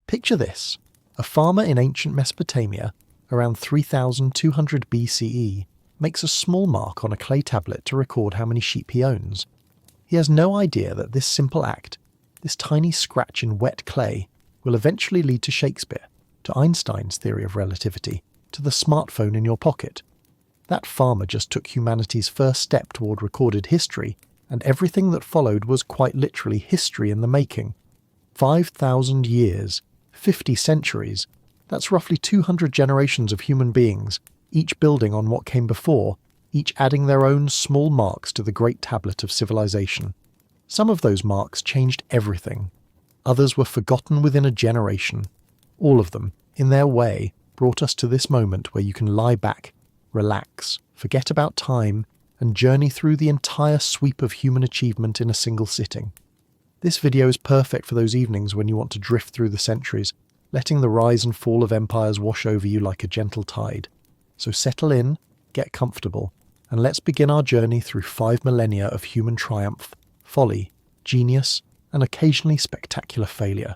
Picture this: a farmer in ancient Mesopotamia, around 3200 BCE, makes a small mark on a clay tablet to record how many sheep he owns. He has no idea that this simple act, this tiny scratch in wet clay, will eventually lead to Shakespeare, to Einstein's theory of relativity, to the smartphone in your pocket. That farmer just took humanity's first step toward recorded history, and everything that followed was quite literally history in the making. 5,000 years, 50 centuries, that's roughly 200 generations of human beings, each building on what came before, each adding their own small marks to the great tablet of civilization. Some of those marks changed everything. Others were forgotten within a generation. All of them, in their way, brought us to this moment where you can lie back, relax, forget about time, and journey through the entire sweep of human achievement in a single sitting. This video is perfect for those evenings when you want to drift through the centuries, letting the rise and fall of empires wash over you like a gentle tide. So settle in, get comfortable, and let's begin our journey through 5 millennia of human triumph, folly, genius, and occasionally spectacular failure.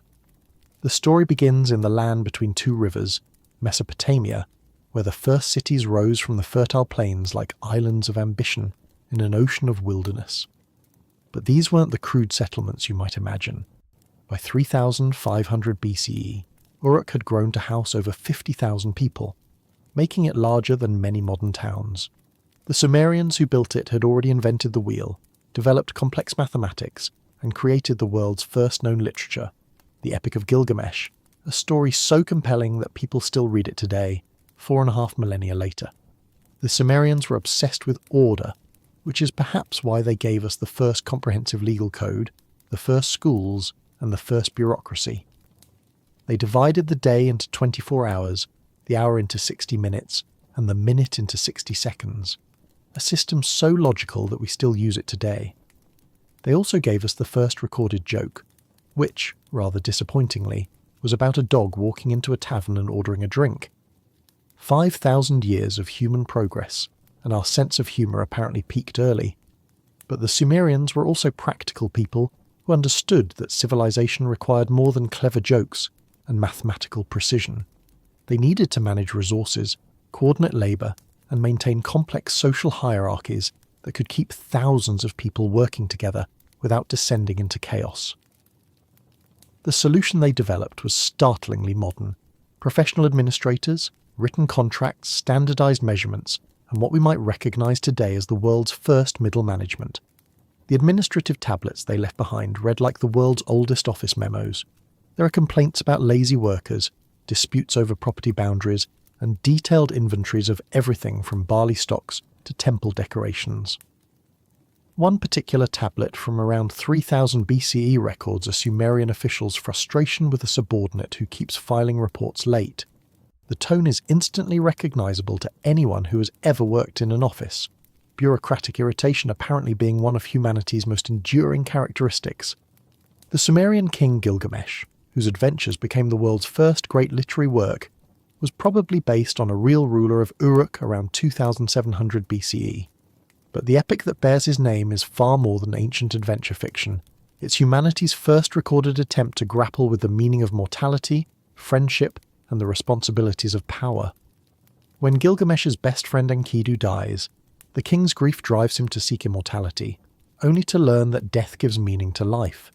The story begins in the land between two rivers, Mesopotamia, where the first cities rose from the fertile plains like islands of ambition in an ocean of wilderness. But these weren't the crude settlements you might imagine. By 3500 BCE, Uruk had grown to house over 50,000 people, making it larger than many modern towns. The Sumerians who built it had already invented the wheel, developed complex mathematics, and created the world's first known literature, the Epic of Gilgamesh, a story so compelling that people still read it today, 4.5 millennia later. The Sumerians were obsessed with order, which is perhaps why they gave us the first comprehensive legal code, the first schools, and the first bureaucracy. They divided the day into 24 hours, the hour into 60 minutes, and the minute into 60 seconds, a system so logical that we still use it today. They also gave us the first recorded joke, which, rather disappointingly, was about a dog walking into a tavern and ordering a drink. 5,000 years of human progress, and our sense of humour apparently peaked early. But the Sumerians were also practical people who understood that civilization required more than clever jokes and mathematical precision. They needed to manage resources, coordinate labour, and maintain complex social hierarchies that could keep thousands of people working together without descending into chaos. The solution they developed was startlingly modern. Professional administrators, written contracts, standardised measurements, and what we might recognise today as the world's first middle management. The administrative tablets they left behind read like the world's oldest office memos. There are complaints about lazy workers, disputes over property boundaries, and detailed inventories of everything from barley stocks to temple decorations. One particular tablet from around 3000 BCE records a Sumerian official's frustration with a subordinate who keeps filing reports late. The tone is instantly recognisable to anyone who has ever worked in an office, bureaucratic irritation apparently being one of humanity's most enduring characteristics. The Sumerian king Gilgamesh, whose adventures became the world's first great literary work, was probably based on a real ruler of Uruk around 2700 BCE. But the epic that bears his name is far more than ancient adventure fiction. It's humanity's first recorded attempt to grapple with the meaning of mortality, friendship, and the responsibilities of power. When Gilgamesh's best friend Enkidu dies, the king's grief drives him to seek immortality, only to learn that death gives meaning to life.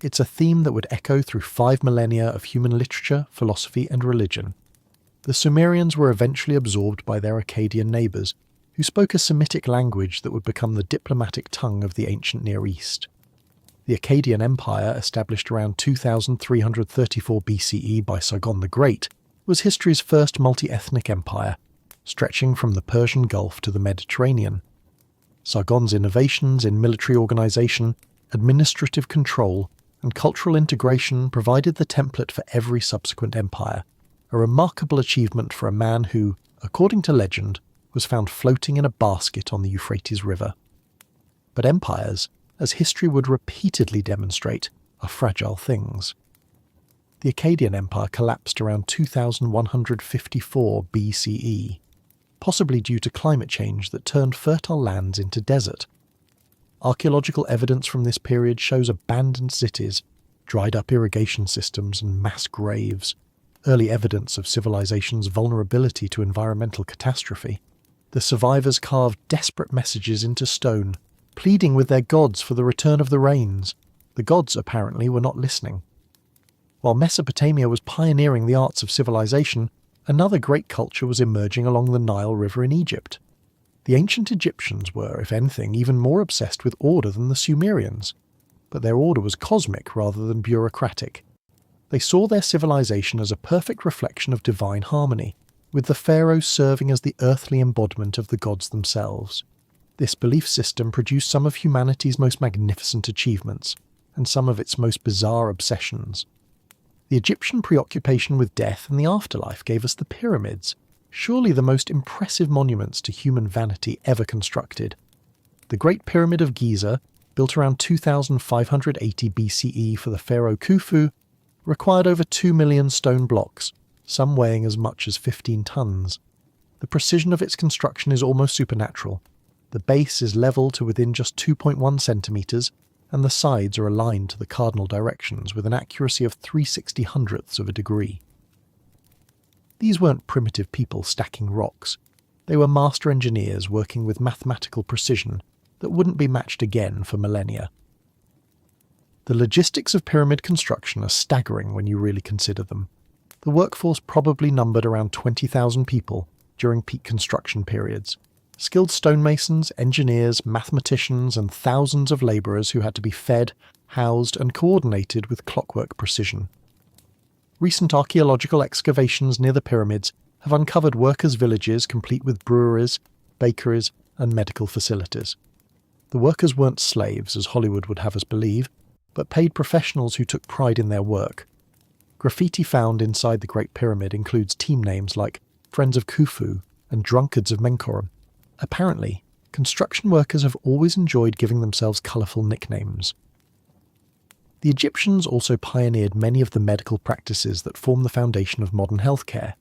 It's a theme that would echo through 5 millennia of human literature, philosophy, and religion. The Sumerians were eventually absorbed by their Akkadian neighbours, who spoke a Semitic language that would become the diplomatic tongue of the ancient Near East. The Akkadian Empire, established around 2334 BCE by Sargon the Great, was history's first multi-ethnic empire, stretching from the Persian Gulf to the Mediterranean. Sargon's innovations in military organisation, administrative control, and cultural integration provided the template for every subsequent empire, a remarkable achievement for a man who, according to legend, was found floating in a basket on the Euphrates River. But empires, as history would repeatedly demonstrate, are fragile things. The Akkadian Empire collapsed around 2154 BCE, possibly due to climate change that turned fertile lands into desert. Archaeological evidence from this period shows abandoned cities, dried-up irrigation systems and mass graves, early evidence of civilization's vulnerability to environmental catastrophe. The survivors carved desperate messages into stone, pleading with their gods for the return of the rains. The gods, apparently, were not listening. While Mesopotamia was pioneering the arts of civilization, another great culture was emerging along the Nile River in Egypt. The ancient Egyptians were, if anything, even more obsessed with order than the Sumerians, but their order was cosmic rather than bureaucratic. They saw their civilization as a perfect reflection of divine harmony, with the pharaohs serving as the earthly embodiment of the gods themselves. This belief system produced some of humanity's most magnificent achievements, and some of its most bizarre obsessions. The Egyptian preoccupation with death and the afterlife gave us the pyramids, surely the most impressive monuments to human vanity ever constructed. The Great Pyramid of Giza, built around 2580 BCE for the pharaoh Khufu, required over 2 million stone blocks, some weighing as much as 15 tons. The precision of its construction is almost supernatural. The base is level to within just 2.1 centimetres, and the sides are aligned to the cardinal directions with an accuracy of 3/60 of a degree. These weren't primitive people stacking rocks. They were master engineers working with mathematical precision that wouldn't be matched again for millennia. The logistics of pyramid construction are staggering when you really consider them. The workforce probably numbered around 20,000 people during peak construction periods. Skilled stonemasons, engineers, mathematicians, and thousands of labourers who had to be fed, housed, and coordinated with clockwork precision. Recent archaeological excavations near the pyramids have uncovered workers' villages complete with breweries, bakeries, and medical facilities. The workers weren't slaves, as Hollywood would have us believe, but paid professionals who took pride in their work. Graffiti found inside the Great Pyramid includes team names like Friends of Khufu and Drunkards of Menkaure. Apparently, construction workers have always enjoyed giving themselves colourful nicknames. The Egyptians also pioneered many of the medical practices that form the foundation of modern healthcare.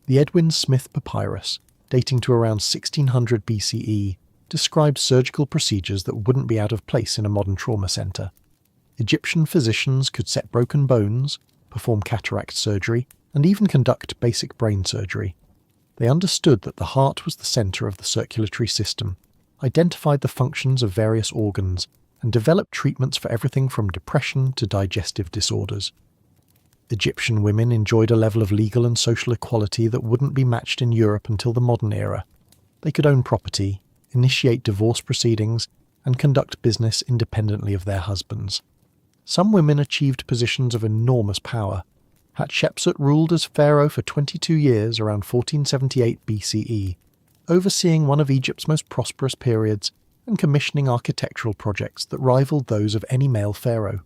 The Edwin Smith Papyrus, dating to around 1600 BCE, describes surgical procedures that wouldn't be out of place in a modern trauma centre. Egyptian physicians could set broken bones, perform cataract surgery, and even conduct basic brain surgery. They understood that the heart was the centre of the circulatory system, identified the functions of various organs, and developed treatments for everything from depression to digestive disorders. Egyptian women enjoyed a level of legal and social equality that wouldn't be matched in Europe until the modern era. They could own property, initiate divorce proceedings, and conduct business independently of their husbands. Some women achieved positions of enormous power. Hatshepsut ruled as pharaoh for 22 years around 1478 BCE, overseeing one of Egypt's most prosperous periods and commissioning architectural projects that rivaled those of any male pharaoh.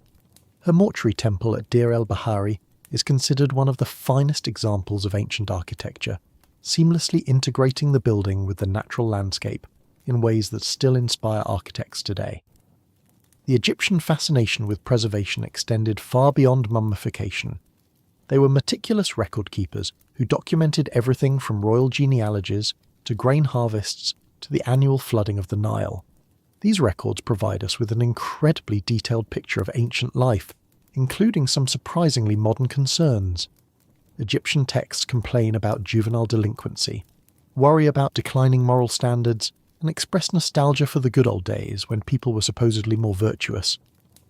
Her mortuary temple at Deir el-Bahari is considered one of the finest examples of ancient architecture, seamlessly integrating the building with the natural landscape in ways that still inspire architects today. The Egyptian fascination with preservation extended far beyond mummification. They were meticulous record keepers who documented everything from royal genealogies to grain harvests to the annual flooding of the Nile. These records provide us with an incredibly detailed picture of ancient life, including some surprisingly modern concerns. Egyptian texts complain about juvenile delinquency, worry about declining moral standards, and express nostalgia for the good old days when people were supposedly more virtuous.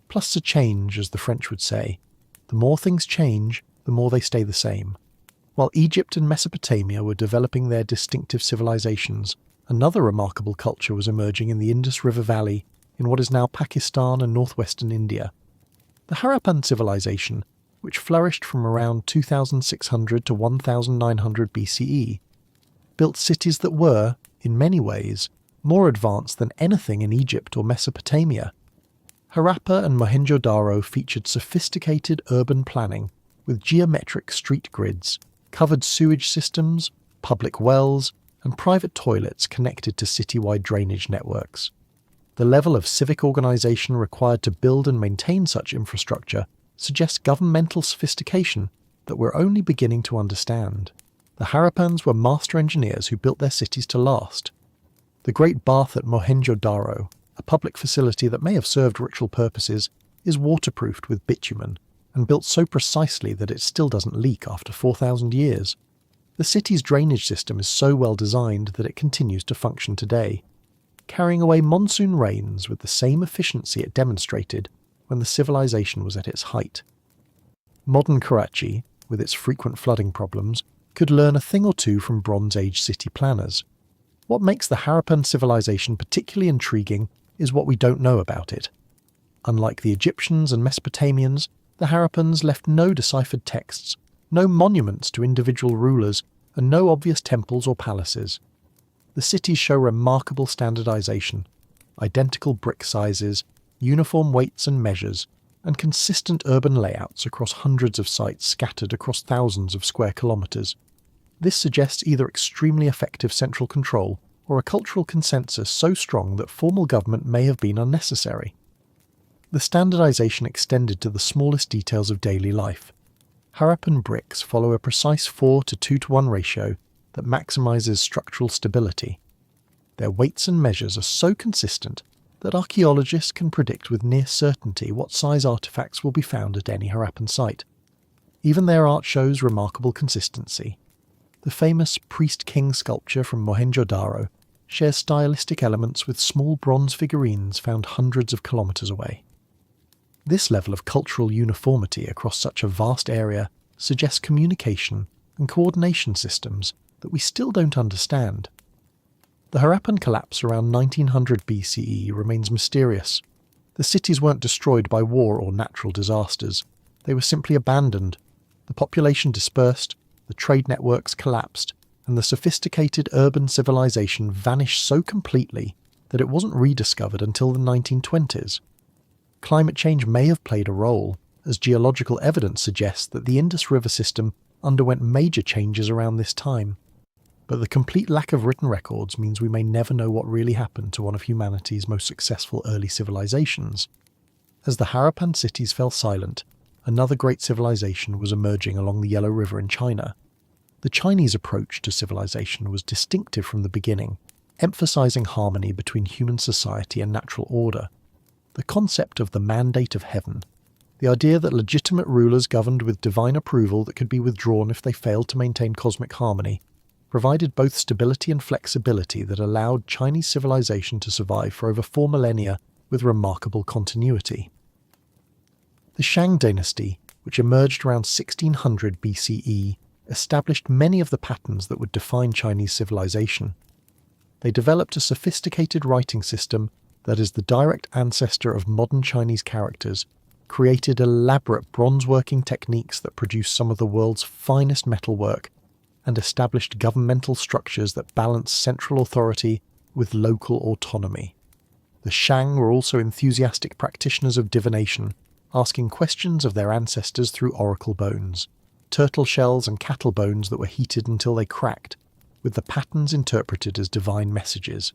Plus a change, as the French would say. The more things change, the more they stay the same. While Egypt and Mesopotamia were developing their distinctive civilizations, another remarkable culture was emerging in the Indus River Valley in what is now Pakistan and northwestern India. The Harappan civilization, which flourished from around 2600 to 1900 BCE, built cities that were, in many ways, more advanced than anything in Egypt or Mesopotamia. Harappa and Mohenjo-Daro featured sophisticated urban planning with geometric street grids, covered sewage systems, public wells, and private toilets connected to citywide drainage networks. The level of civic organisation required to build and maintain such infrastructure suggests governmental sophistication that we're only beginning to understand. The Harappans were master engineers who built their cities to last. The Great Bath at Mohenjo-Daro, a public facility that may have served ritual purposes, is waterproofed with bitumen, and built so precisely that it still doesn't leak after 4,000 years. The city's drainage system is so well designed that it continues to function today, carrying away monsoon rains with the same efficiency it demonstrated when the civilization was at its height. Modern Karachi, with its frequent flooding problems, could learn a thing or two from Bronze Age city planners. What makes the Harappan civilization particularly intriguing is what we don't know about it. Unlike the Egyptians and Mesopotamians, the Harappans left no deciphered texts, no monuments to individual rulers, and no obvious temples or palaces. The cities show remarkable standardization, identical brick sizes, uniform weights and measures, and consistent urban layouts across hundreds of sites scattered across thousands of square kilometres. This suggests either extremely effective central control or a cultural consensus so strong that formal government may have been unnecessary. The standardization extended to the smallest details of daily life. Harappan bricks follow a precise 4 to 2 to 1 ratio that maximizes structural stability. Their weights and measures are so consistent that archaeologists can predict with near certainty what size artifacts will be found at any Harappan site. Even their art shows remarkable consistency. The famous priest-king sculpture from Mohenjo-Daro shares stylistic elements with small bronze figurines found hundreds of kilometres away. This level of cultural uniformity across such a vast area suggests communication and coordination systems that we still don't understand. The Harappan collapse around 1900 BCE remains mysterious. The cities weren't destroyed by war or natural disasters. They were simply abandoned. The population dispersed, the trade networks collapsed, and the sophisticated urban civilization vanished so completely that it wasn't rediscovered until the 1920s. Climate change may have played a role, as geological evidence suggests that the Indus River system underwent major changes around this time. But the complete lack of written records means we may never know what really happened to one of humanity's most successful early civilizations. As the Harappan cities fell silent, another great civilization was emerging along the Yellow River in China. The Chinese approach to civilization was distinctive from the beginning, emphasizing harmony between human society and natural order. The concept of the mandate of heaven, the idea that legitimate rulers governed with divine approval that could be withdrawn if they failed to maintain cosmic harmony, provided both stability and flexibility that allowed Chinese civilization to survive for over 4 millennia with remarkable continuity. The Shang dynasty, which emerged around 1600 BCE, established many of the patterns that would define Chinese civilization. They developed a sophisticated writing system that is the direct ancestor of modern Chinese characters, created elaborate bronze-working techniques that produced some of the world's finest metalwork, and established governmental structures that balance central authority with local autonomy. The Shang were also enthusiastic practitioners of divination, asking questions of their ancestors through oracle bones, turtle shells and cattle bones that were heated until they cracked, with the patterns interpreted as divine messages.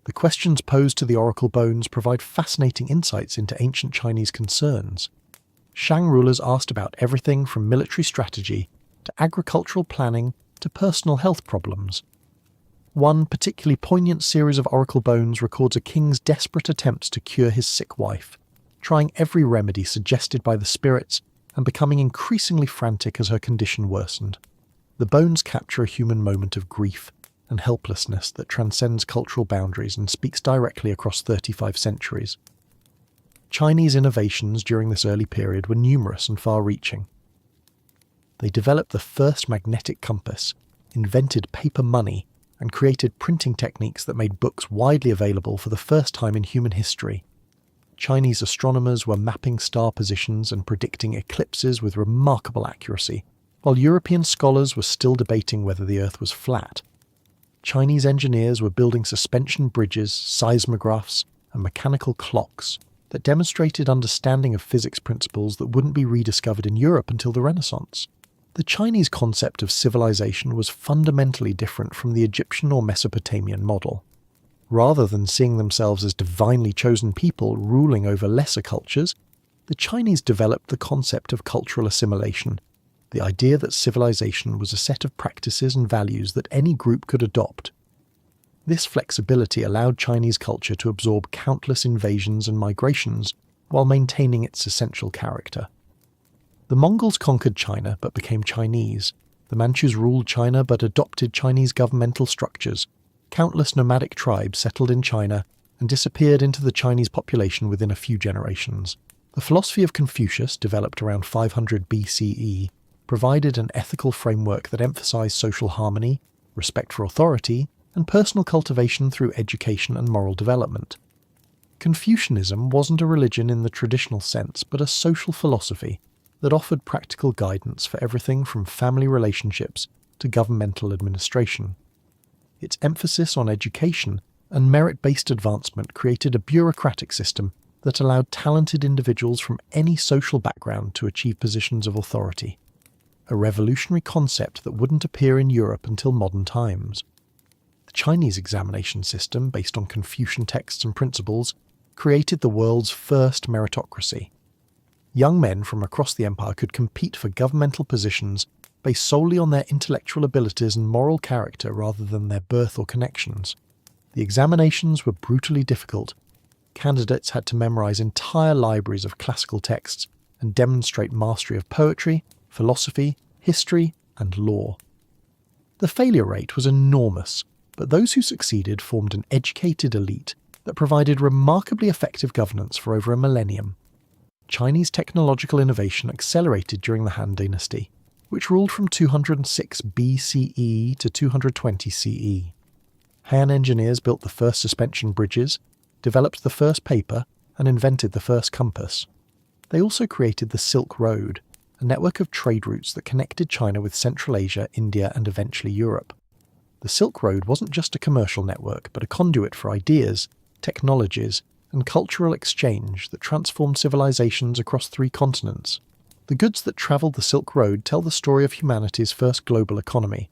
The questions posed to the oracle bones provide fascinating insights into ancient Chinese concerns. Shang rulers asked about everything from military strategy to agricultural planning to personal health problems. One particularly poignant series of oracle bones records a king's desperate attempts to cure his sick wife, trying every remedy suggested by the spirits and becoming increasingly frantic as her condition worsened. The bones capture a human moment of grief and helplessness that transcends cultural boundaries and speaks directly across 35 centuries. Chinese innovations during this early period were numerous and far-reaching. They developed the first magnetic compass, invented paper money, and created printing techniques that made books widely available for the first time in human history. Chinese astronomers were mapping star positions and predicting eclipses with remarkable accuracy, while European scholars were still debating whether the Earth was flat. Chinese engineers were building suspension bridges, seismographs, and mechanical clocks that demonstrated understanding of physics principles that wouldn't be rediscovered in Europe until the Renaissance. The Chinese concept of civilization was fundamentally different from the Egyptian or Mesopotamian model. Rather than seeing themselves as divinely chosen people ruling over lesser cultures, the Chinese developed the concept of cultural assimilation, the idea that civilization was a set of practices and values that any group could adopt. This flexibility allowed Chinese culture to absorb countless invasions and migrations while maintaining its essential character. The Mongols conquered China but became Chinese. The Manchus ruled China but adopted Chinese governmental structures. Countless nomadic tribes settled in China and disappeared into the Chinese population within a few generations. The philosophy of Confucius, developed around 500 BCE, provided an ethical framework that emphasized social harmony, respect for authority, and personal cultivation through education and moral development. Confucianism wasn't a religion in the traditional sense, but a social philosophy that offered practical guidance for everything from family relationships to governmental administration. Its emphasis on education and merit-based advancement created a bureaucratic system that allowed talented individuals from any social background to achieve positions of authority. A revolutionary concept that wouldn't appear in Europe until modern times. The Chinese examination system, based on Confucian texts and principles, created the world's first meritocracy. Young men from across the empire could compete for governmental positions based solely on their intellectual abilities and moral character rather than their birth or connections. The examinations were brutally difficult. Candidates had to memorize entire libraries of classical texts and demonstrate mastery of poetry, philosophy, history, and law. The failure rate was enormous, but those who succeeded formed an educated elite that provided remarkably effective governance for over a millennium. Chinese technological innovation accelerated during the Han Dynasty, which ruled from 206 BCE to 220 CE. Han engineers built the first suspension bridges, developed the first paper, and invented the first compass. They also created the Silk Road, a network of trade routes that connected China with Central Asia, India, and eventually Europe. The Silk Road wasn't just a commercial network, but a conduit for ideas, technologies, and cultural exchange that transformed civilizations across 3 continents. The goods that travelled the Silk Road tell the story of humanity's first global economy.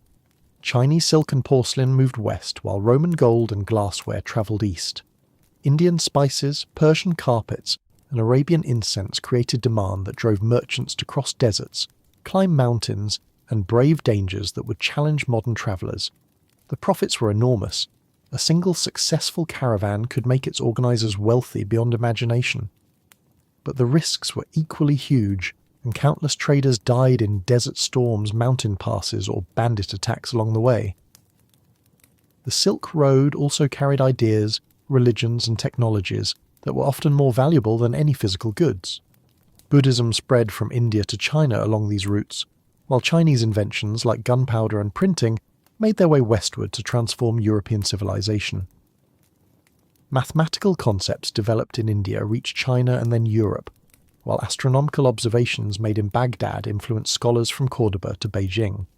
Chinese silk and porcelain moved west, while Roman gold and glassware travelled east. Indian spices, Persian carpets, and Arabian incense created demand that drove merchants to cross deserts, climb mountains, and brave dangers that would challenge modern travellers. The profits were enormous. A single successful caravan could make its organisers wealthy beyond imagination. But the risks were equally huge, and countless traders died in desert storms, mountain passes, or bandit attacks along the way. The Silk Road also carried ideas, religions, and technologies that were often more valuable than any physical goods. Buddhism spread from India to China along these routes, while Chinese inventions like gunpowder and printing made their way westward to transform European civilization. Mathematical concepts developed in India reached China and then Europe, while astronomical observations made in Baghdad influenced scholars from Cordoba to Beijing.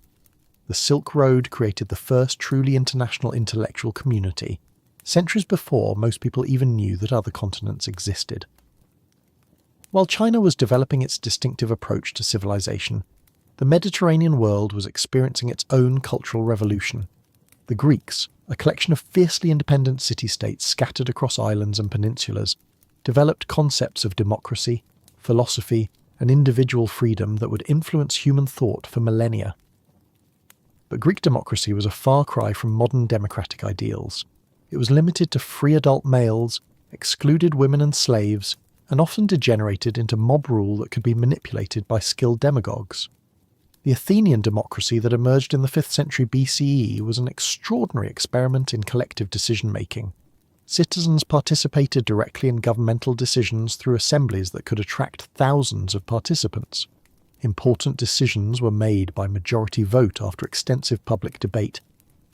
The Silk Road created the first truly international intellectual community, centuries before most people even knew that other continents existed. While China was developing its distinctive approach to civilization, the Mediterranean world was experiencing its own cultural revolution. The Greeks, a collection of fiercely independent city-states scattered across islands and peninsulas, developed concepts of democracy, philosophy, and individual freedom that would influence human thought for millennia. But Greek democracy was a far cry from modern democratic ideals. It was limited to free adult males, excluded women and slaves, and often degenerated into mob rule that could be manipulated by skilled demagogues. The Athenian democracy that emerged in the 5th century BCE was an extraordinary experiment in collective decision-making. Citizens participated directly in governmental decisions through assemblies that could attract thousands of participants. Important decisions were made by majority vote after extensive public debate,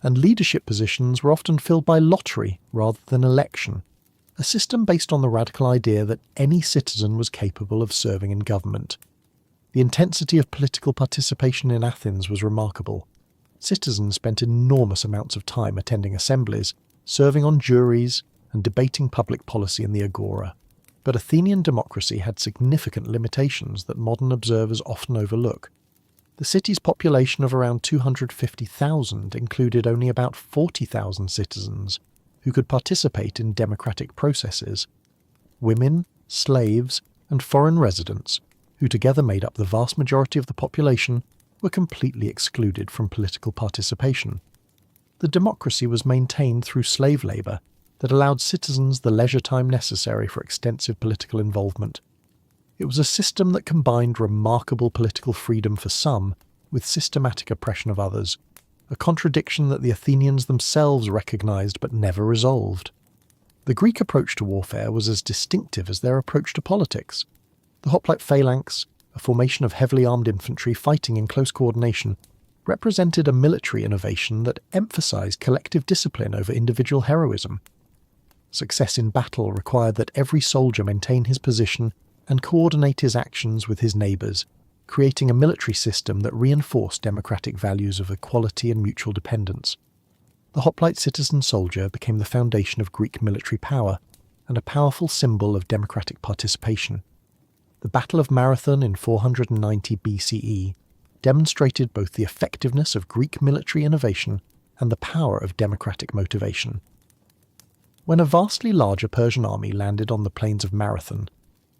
and leadership positions were often filled by lottery rather than election, a system based on the radical idea that any citizen was capable of serving in government. The intensity of political participation in Athens was remarkable. Citizens spent enormous amounts of time attending assemblies, serving on juries, and debating public policy in the agora. But Athenian democracy had significant limitations that modern observers often overlook. The city's population of around 250,000 included only about 40,000 citizens who could participate in democratic processes. Women, slaves, and foreign residents, who together made up the vast majority of the population, were completely excluded from political participation. The democracy was maintained through slave labour that allowed citizens the leisure time necessary for extensive political involvement. It was a system that combined remarkable political freedom for some with systematic oppression of others, a contradiction that the Athenians themselves recognized but never resolved. The Greek approach to warfare was as distinctive as their approach to politics. The hoplite phalanx, a formation of heavily armed infantry fighting in close coordination, represented a military innovation that emphasized collective discipline over individual heroism. Success in battle required that every soldier maintain his position and coordinate his actions with his neighbours, creating a military system that reinforced democratic values of equality and mutual dependence. The hoplite citizen soldier became the foundation of Greek military power and a powerful symbol of democratic participation. The Battle of Marathon in 490 BCE demonstrated both the effectiveness of Greek military innovation and the power of democratic motivation. When a vastly larger Persian army landed on the plains of Marathon,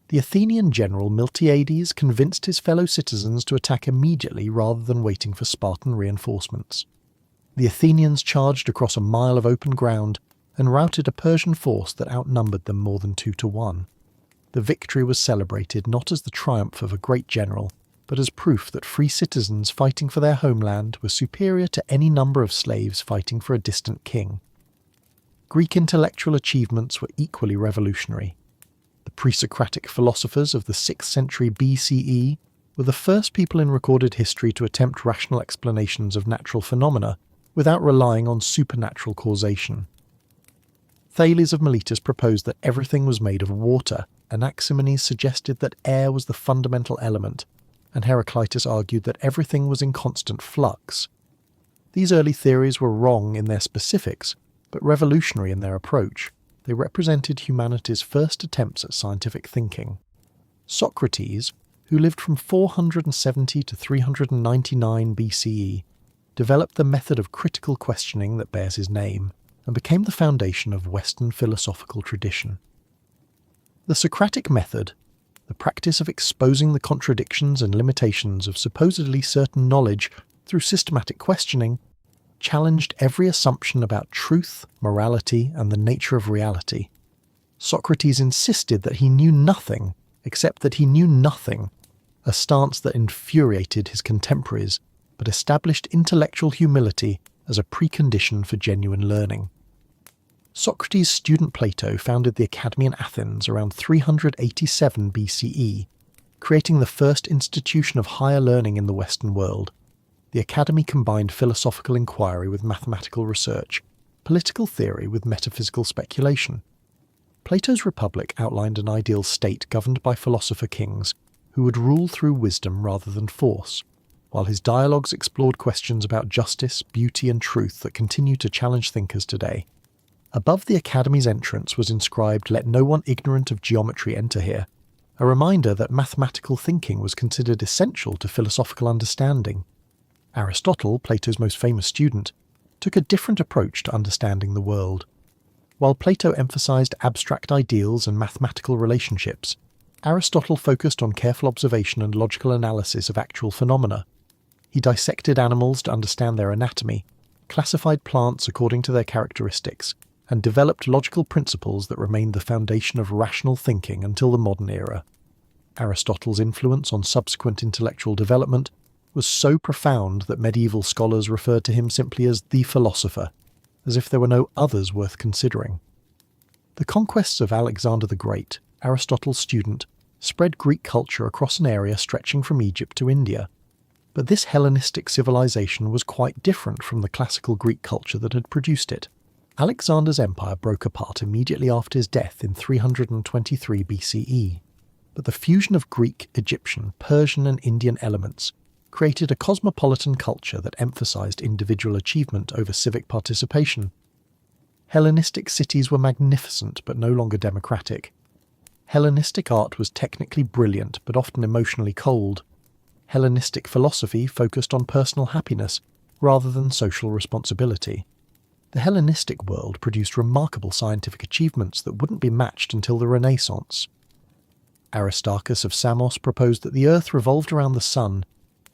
the Athenian general Miltiades convinced his fellow citizens to attack immediately rather than waiting for Spartan reinforcements. The Athenians charged across a mile of open ground and routed a Persian force that outnumbered them more than 2-1. The victory was celebrated not as the triumph of a great general, but as proof that free citizens fighting for their homeland were superior to any number of slaves fighting for a distant king. Greek intellectual achievements were equally revolutionary. The pre-Socratic philosophers of the 6th century BCE were the first people in recorded history to attempt rational explanations of natural phenomena without relying on supernatural causation. Thales of Miletus proposed that everything was made of water, Anaximenes suggested that air was the fundamental element, and Heraclitus argued that everything was in constant flux. These early theories were wrong in their specifics, but revolutionary in their approach. They represented humanity's first attempts at scientific thinking. Socrates, who lived from 470 to 399 BCE, developed the method of critical questioning that bears his name, and became the foundation of Western philosophical tradition. The Socratic method, the practice of exposing the contradictions and limitations of supposedly certain knowledge through systematic questioning, challenged every assumption about truth, morality, and the nature of reality. Socrates insisted that he knew nothing, except that he knew nothing, a stance that infuriated his contemporaries, but established intellectual humility as a precondition for genuine learning. Socrates' student Plato founded the Academy in Athens around 387 BCE, creating the first institution of higher learning in the Western world. The Academy combined philosophical inquiry with mathematical research, political theory with metaphysical speculation. Plato's Republic outlined an ideal state governed by philosopher kings who would rule through wisdom rather than force, while his dialogues explored questions about justice, beauty, and truth that continue to challenge thinkers today. Above the Academy's entrance was inscribed, "Let no one ignorant of geometry enter here," a reminder that mathematical thinking was considered essential to philosophical understanding. Aristotle, Plato's most famous student, took a different approach to understanding the world. While Plato emphasized abstract ideals and mathematical relationships, Aristotle focused on careful observation and logical analysis of actual phenomena. He dissected animals to understand their anatomy, classified plants according to their characteristics, and developed logical principles that remained the foundation of rational thinking until the modern era. Aristotle's influence on subsequent intellectual development was so profound that medieval scholars referred to him simply as the philosopher, as if there were no others worth considering. The conquests of Alexander the Great, Aristotle's student, spread Greek culture across an area stretching from Egypt to India. But this Hellenistic civilization was quite different from the classical Greek culture that had produced it. Alexander's empire broke apart immediately after his death in 323 BCE, but the fusion of Greek, Egyptian, Persian and Indian elements created a cosmopolitan culture that emphasized individual achievement over civic participation. Hellenistic cities were magnificent but no longer democratic. Hellenistic art was technically brilliant but often emotionally cold. Hellenistic philosophy focused on personal happiness rather than social responsibility. The Hellenistic world produced remarkable scientific achievements that wouldn't be matched until the Renaissance. Aristarchus of Samos proposed that the Earth revolved around the Sun.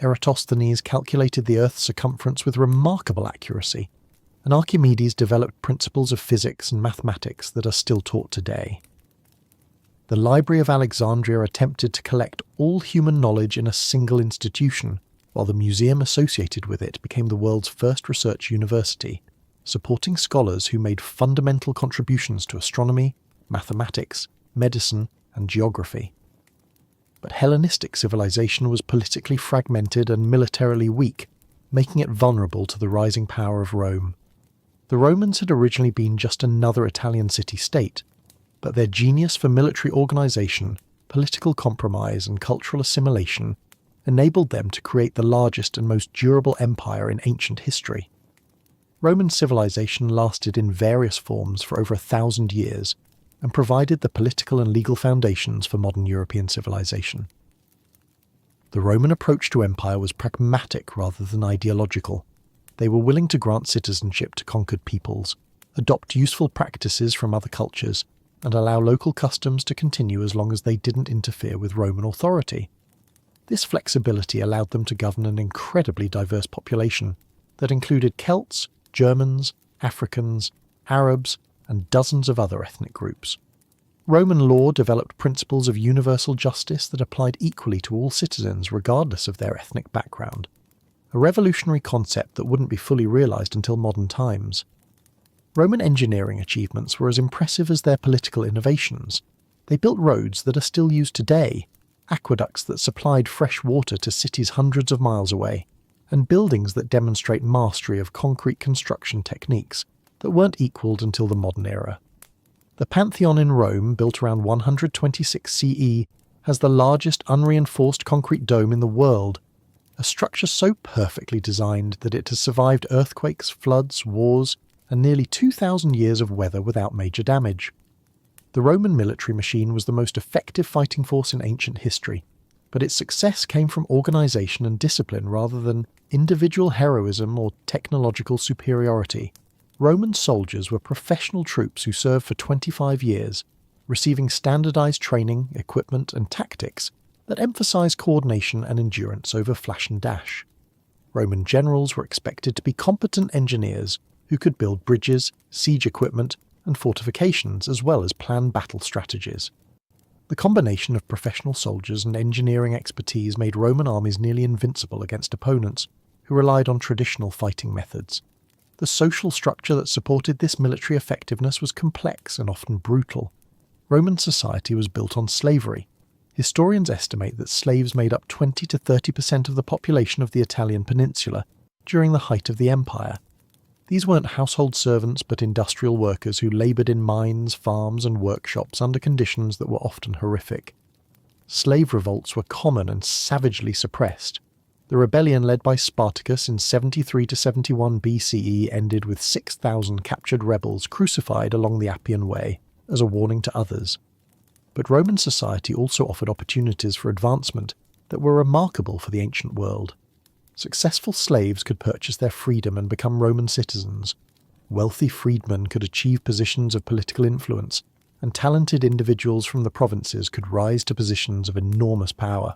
Eratosthenes calculated the Earth's circumference with remarkable accuracy, and Archimedes developed principles of physics and mathematics that are still taught today. The Library of Alexandria attempted to collect all human knowledge in a single institution, while the museum associated with it became the world's first research university, supporting scholars who made fundamental contributions to astronomy, mathematics, medicine, and geography. But Hellenistic civilization was politically fragmented and militarily weak, making it vulnerable to the rising power of Rome. The Romans had originally been just another Italian city-state, but their genius for military organisation, political compromise, and cultural assimilation enabled them to create the largest and most durable empire in ancient history. Roman civilization lasted in various forms for over 1,000 years and provided the political and legal foundations for modern European civilization. The Roman approach to empire was pragmatic rather than ideological. They were willing to grant citizenship to conquered peoples, adopt useful practices from other cultures, and allow local customs to continue as long as they didn't interfere with Roman authority. This flexibility allowed them to govern an incredibly diverse population that included Celts, Germans, Africans, Arabs, and dozens of other ethnic groups. Roman law developed principles of universal justice that applied equally to all citizens regardless of their ethnic background, a revolutionary concept that wouldn't be fully realised until modern times. Roman engineering achievements were as impressive as their political innovations. They built roads that are still used today, aqueducts that supplied fresh water to cities hundreds of miles away, and buildings that demonstrate mastery of concrete construction techniques that weren't equalled until the modern era. The Pantheon in Rome, built around 126 CE, has the largest unreinforced concrete dome in the world, a structure so perfectly designed that it has survived earthquakes, floods, wars, and nearly 2,000 years of weather without major damage. The Roman military machine was the most effective fighting force in ancient history, but its success came from organisation and discipline rather than individual heroism or technological superiority. Roman soldiers were professional troops who served for 25 years, receiving standardised training, equipment, and tactics that emphasised coordination and endurance over flash and dash. Roman generals were expected to be competent engineers who could build bridges, siege equipment, and fortifications, as well as plan battle strategies. The combination of professional soldiers and engineering expertise made Roman armies nearly invincible against opponents who relied on traditional fighting methods. The social structure that supported this military effectiveness was complex and often brutal. Roman society was built on slavery. Historians estimate that slaves made up 20 to 30% of the population of the Italian peninsula during the height of the empire. These weren't household servants but industrial workers who laboured in mines, farms and workshops under conditions that were often horrific. Slave revolts were common and savagely suppressed. The rebellion led by Spartacus in 73 to 71 BCE ended with 6,000 captured rebels crucified along the Appian Way as a warning to others. But Roman society also offered opportunities for advancement that were remarkable for the ancient world. Successful slaves could purchase their freedom and become Roman citizens. Wealthy freedmen could achieve positions of political influence, and talented individuals from the provinces could rise to positions of enormous power.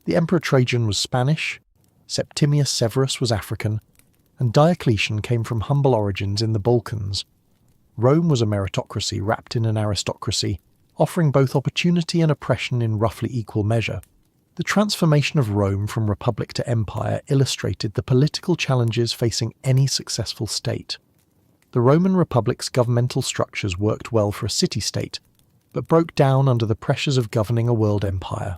The Emperor Trajan was Spanish, Septimius Severus was African, and Diocletian came from humble origins in the Balkans. Rome was a meritocracy wrapped in an aristocracy, offering both opportunity and oppression in roughly equal measure. The transformation of Rome from republic to empire illustrated the political challenges facing any successful state. The Roman Republic's governmental structures worked well for a city-state, but broke down under the pressures of governing a world empire.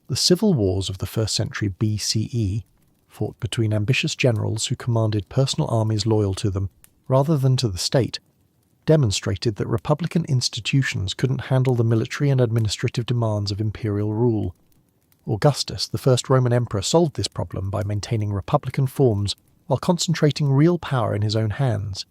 The civil wars of the 1st century BCE, fought between ambitious generals who commanded personal armies loyal to them rather than to the state, demonstrated that republican institutions couldn't handle the military and administrative demands of imperial rule. Augustus, the first Roman emperor, solved this problem by maintaining republican forms while concentrating real power in his own hands.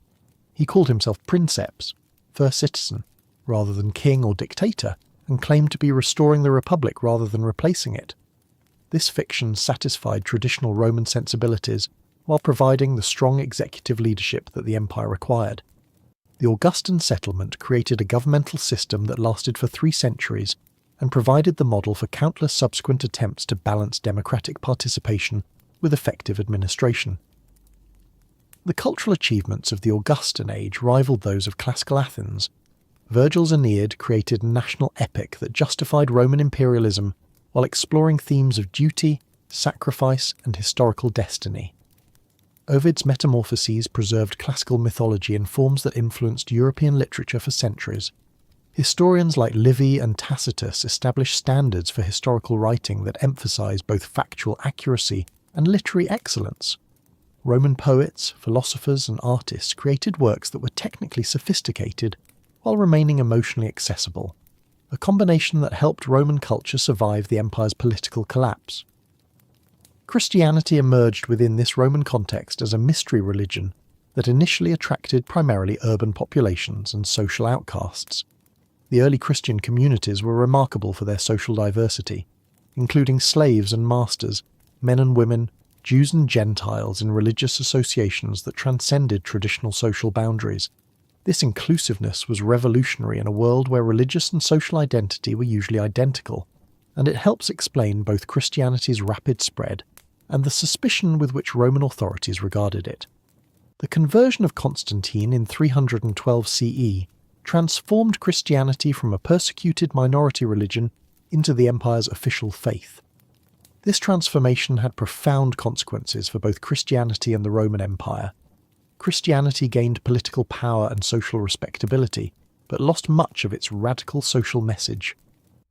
He called himself princeps, first citizen, rather than king or dictator, and claimed to be restoring the republic rather than replacing it. This fiction satisfied traditional Roman sensibilities while providing the strong executive leadership that the empire required. The Augustan settlement created a governmental system that lasted for 3 centuries and provided the model for countless subsequent attempts to balance democratic participation with effective administration. The cultural achievements of the Augustan age rivaled those of classical Athens. Virgil's Aeneid created a national epic that justified Roman imperialism while exploring themes of duty, sacrifice, and historical destiny. Ovid's Metamorphoses preserved classical mythology in forms that influenced European literature for centuries. Historians like Livy and Tacitus established standards for historical writing that emphasize both factual accuracy and literary excellence. Roman poets, philosophers, and artists created works that were technically sophisticated while remaining emotionally accessible, a combination that helped Roman culture survive the empire's political collapse. Christianity emerged within this Roman context as a mystery religion that initially attracted primarily urban populations and social outcasts. The early Christian communities were remarkable for their social diversity, including slaves and masters, men and women, Jews and Gentiles in religious associations that transcended traditional social boundaries. This inclusiveness was revolutionary in a world where religious and social identity were usually identical, and it helps explain both Christianity's rapid spread and the suspicion with which Roman authorities regarded it. The conversion of Constantine in 312 CE transformed Christianity from a persecuted minority religion into the empire's official faith. This transformation had profound consequences for both Christianity and the Roman Empire. Christianity gained political power and social respectability, but lost much of its radical social message.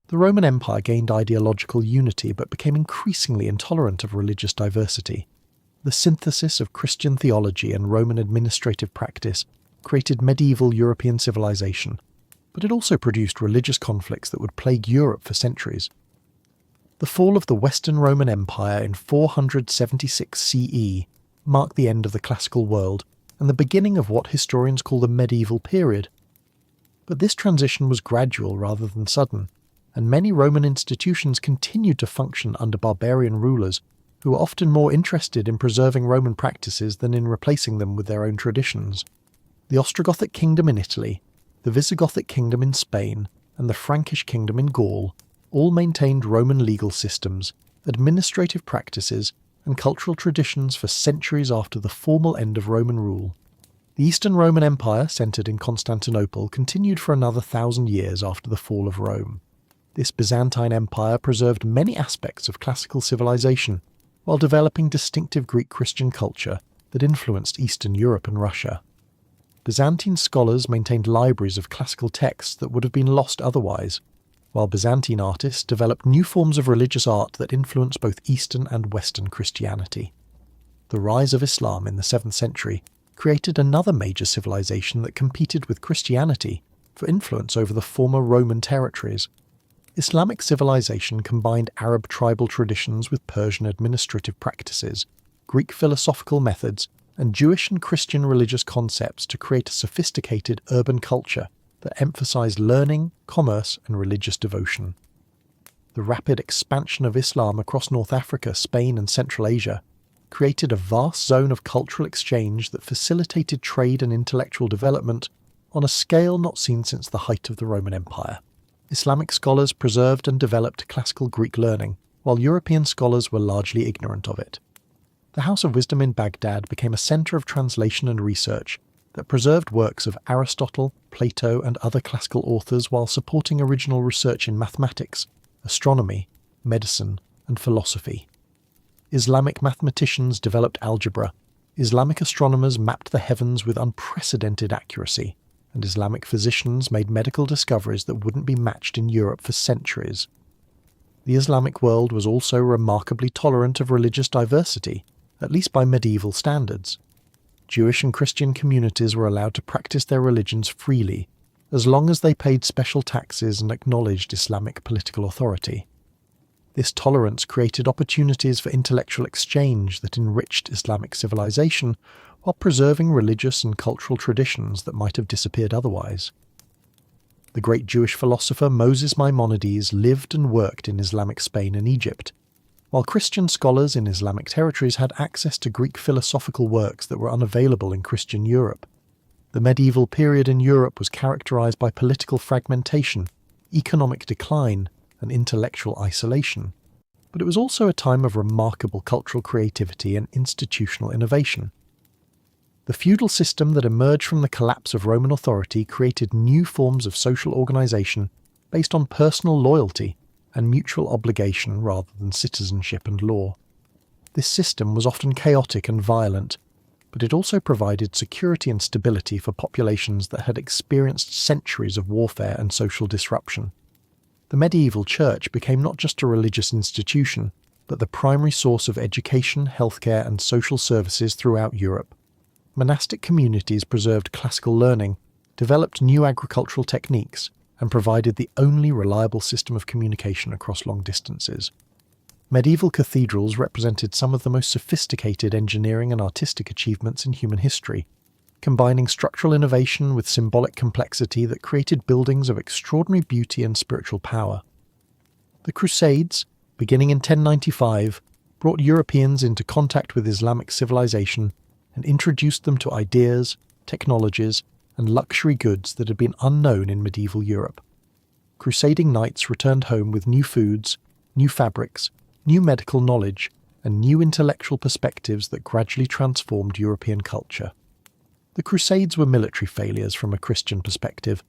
The Roman Empire gained ideological unity but became increasingly intolerant of religious diversity. The synthesis of Christian theology and Roman administrative practice created medieval European civilization, but it also produced religious conflicts that would plague Europe for centuries. The fall of the Western Roman Empire in 476 CE marked the end of the classical world and the beginning of what historians call the medieval period. But this transition was gradual rather than sudden, and many Roman institutions continued to function under barbarian rulers who were often more interested in preserving Roman practices than in replacing them with their own traditions. The Ostrogothic kingdom in Italy, the Visigothic kingdom in Spain, and the Frankish kingdom in Gaul all maintained Roman legal systems, administrative practices, and cultural traditions for centuries after the formal end of Roman rule. The Eastern Roman Empire, centred in Constantinople, continued for another 1,000 years after the fall of Rome. This Byzantine Empire preserved many aspects of classical civilization, while developing distinctive Greek Christian culture that influenced Eastern Europe and Russia. Byzantine scholars maintained libraries of classical texts that would have been lost otherwise, while Byzantine artists developed new forms of religious art that influenced both Eastern and Western Christianity. The rise of Islam in the 7th century created another major civilization that competed with Christianity for influence over the former Roman territories. Islamic civilization combined Arab tribal traditions with Persian administrative practices, Greek philosophical methods, and Jewish and Christian religious concepts to create a sophisticated urban culture that emphasized learning, commerce, and religious devotion. The rapid expansion of Islam across North Africa, Spain, and Central Asia created a vast zone of cultural exchange that facilitated trade and intellectual development on a scale not seen since the height of the Roman Empire. Islamic scholars preserved and developed classical Greek learning, while European scholars were largely ignorant of it. The House of Wisdom in Baghdad became a centre of translation and research that preserved works of Aristotle, Plato, and other classical authors while supporting original research in mathematics, astronomy, medicine, and philosophy. Islamic mathematicians developed algebra, Islamic astronomers mapped the heavens with unprecedented accuracy, and Islamic physicians made medical discoveries that wouldn't be matched in Europe for centuries. The Islamic world was also remarkably tolerant of religious diversity, at least by medieval standards. Jewish and Christian communities were allowed to practice their religions freely, as long as they paid special taxes and acknowledged Islamic political authority. This tolerance created opportunities for intellectual exchange that enriched Islamic civilization while preserving religious and cultural traditions that might have disappeared otherwise. The great Jewish philosopher Moses Maimonides lived and worked in Islamic Spain and Egypt, while Christian scholars in Islamic territories had access to Greek philosophical works that were unavailable in Christian Europe. The medieval period in Europe was characterized by political fragmentation, economic decline, and intellectual isolation, but it was also a time of remarkable cultural creativity and institutional innovation. The feudal system that emerged from the collapse of Roman authority created new forms of social organization based on personal loyalty and mutual obligation rather than citizenship and law. This system was often chaotic and violent, but it also provided security and stability for populations that had experienced centuries of warfare and social disruption. The medieval church became not just a religious institution, but the primary source of education, healthcare, and social services throughout Europe. Monastic communities preserved classical learning, developed new agricultural techniques, and provided the only reliable system of communication across long distances. Medieval cathedrals represented some of the most sophisticated engineering and artistic achievements in human history, combining structural innovation with symbolic complexity that created buildings of extraordinary beauty and spiritual power. The Crusades, beginning in 1095, brought Europeans into contact with Islamic civilization and introduced them to ideas, technologies, and luxury goods that had been unknown in medieval Europe. Crusading knights returned home with new foods, new fabrics, new medical knowledge, and new intellectual perspectives that gradually transformed European culture. The Crusades were military failures from a Christian perspective,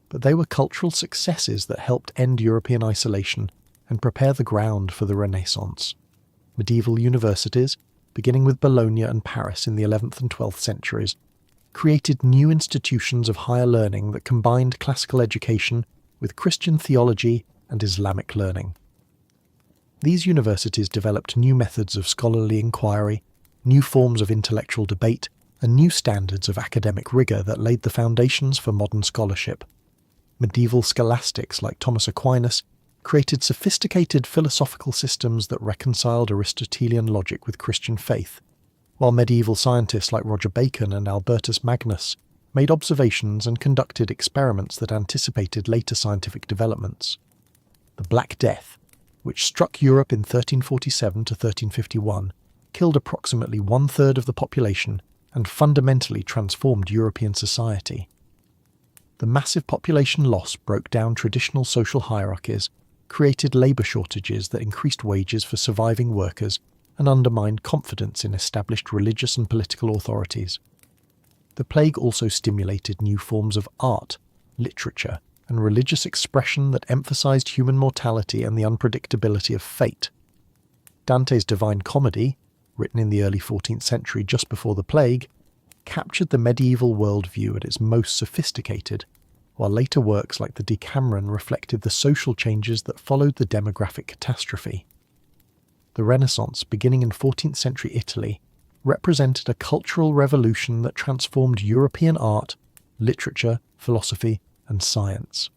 but they were cultural successes that helped end European isolation and prepare the ground for the Renaissance. Medieval universities, beginning with Bologna and Paris in the 11th and 12th centuries, created new institutions of higher learning that combined classical education with Christian theology and Islamic learning. These universities developed new methods of scholarly inquiry, new forms of intellectual debate, and new standards of academic rigour that laid the foundations for modern scholarship. Medieval scholastics like Thomas Aquinas created sophisticated philosophical systems that reconciled Aristotelian logic with Christian faith, while medieval scientists like Roger Bacon and Albertus Magnus made observations and conducted experiments that anticipated later scientific developments. The Black Death, which struck Europe in 1347 to 1351, killed approximately one-third of the population and fundamentally transformed European society. The massive population loss broke down traditional social hierarchies, created labour shortages that increased wages for surviving workers, and undermined confidence in established religious and political authorities. The plague also stimulated new forms of art, literature, and religious expression that emphasized human mortality and the unpredictability of fate. Dante's Divine Comedy, written in the early 14th century just before the plague, captured the medieval worldview at its most sophisticated, while later works like the Decameron reflected the social changes that followed the demographic catastrophe. The Renaissance, beginning in 14th century Italy, represented a cultural revolution that transformed European art, literature, philosophy, and science.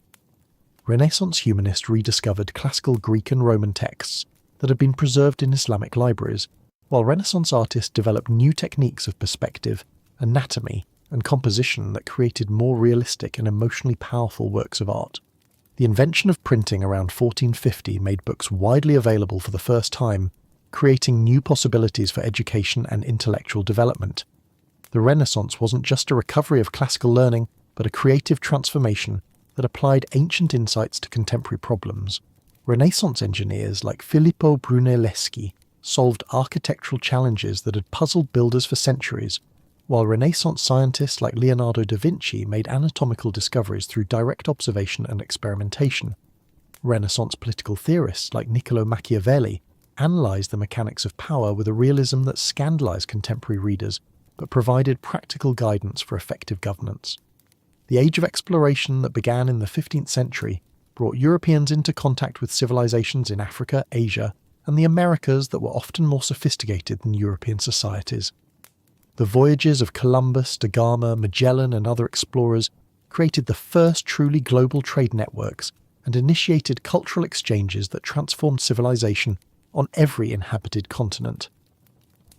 Renaissance humanists rediscovered classical Greek and Roman texts that had been preserved in Islamic libraries, while Renaissance artists developed new techniques of perspective, anatomy, and composition that created more realistic and emotionally powerful works of art. The invention of printing around 1450 made books widely available for the first time, creating new possibilities for education and intellectual development. The Renaissance wasn't just a recovery of classical learning, but a creative transformation that applied ancient insights to contemporary problems. Renaissance engineers like Filippo Brunelleschi solved architectural challenges that had puzzled builders for centuries, while Renaissance scientists like Leonardo da Vinci made anatomical discoveries through direct observation and experimentation. Renaissance political theorists like Niccolo Machiavelli analysed the mechanics of power with a realism that scandalised contemporary readers, but provided practical guidance for effective governance. The age of exploration that began in the 15th century brought Europeans into contact with civilizations in Africa, Asia, and the Americas that were often more sophisticated than European societies. The voyages of Columbus, da Gama, Magellan, and other explorers created the first truly global trade networks and initiated cultural exchanges that transformed civilization on every inhabited continent.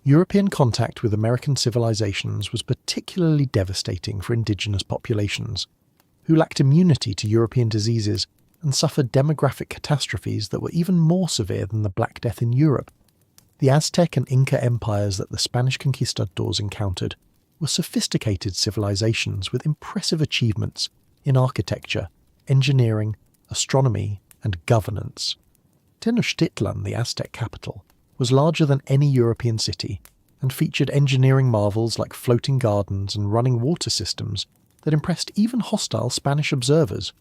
European contact with American civilizations was particularly devastating for indigenous populations, who lacked immunity to European diseases and suffered demographic catastrophes that were even more severe than the Black Death in Europe. The Aztec and Inca empires that the Spanish conquistadors encountered were sophisticated civilizations with impressive achievements in architecture, engineering, astronomy, and governance. Tenochtitlan, the Aztec capital, was larger than any European city, and featured engineering marvels like floating gardens and running water systems that impressed even hostile Spanish observers.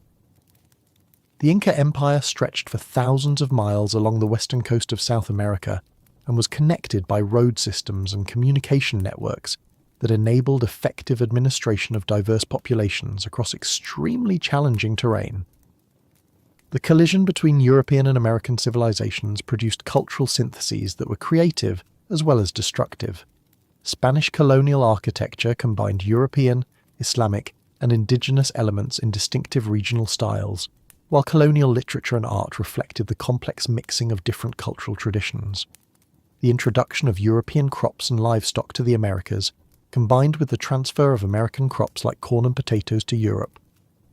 The Inca Empire stretched for thousands of miles along the western coast of South America and was connected by road systems and communication networks that enabled effective administration of diverse populations across extremely challenging terrain. The collision between European and American civilizations produced cultural syntheses that were creative as well as destructive. Spanish colonial architecture combined European, Islamic, and indigenous elements in distinctive regional styles, while colonial literature and art reflected the complex mixing of different cultural traditions. The introduction of European crops and livestock to the Americas, combined with the transfer of American crops like corn and potatoes to Europe,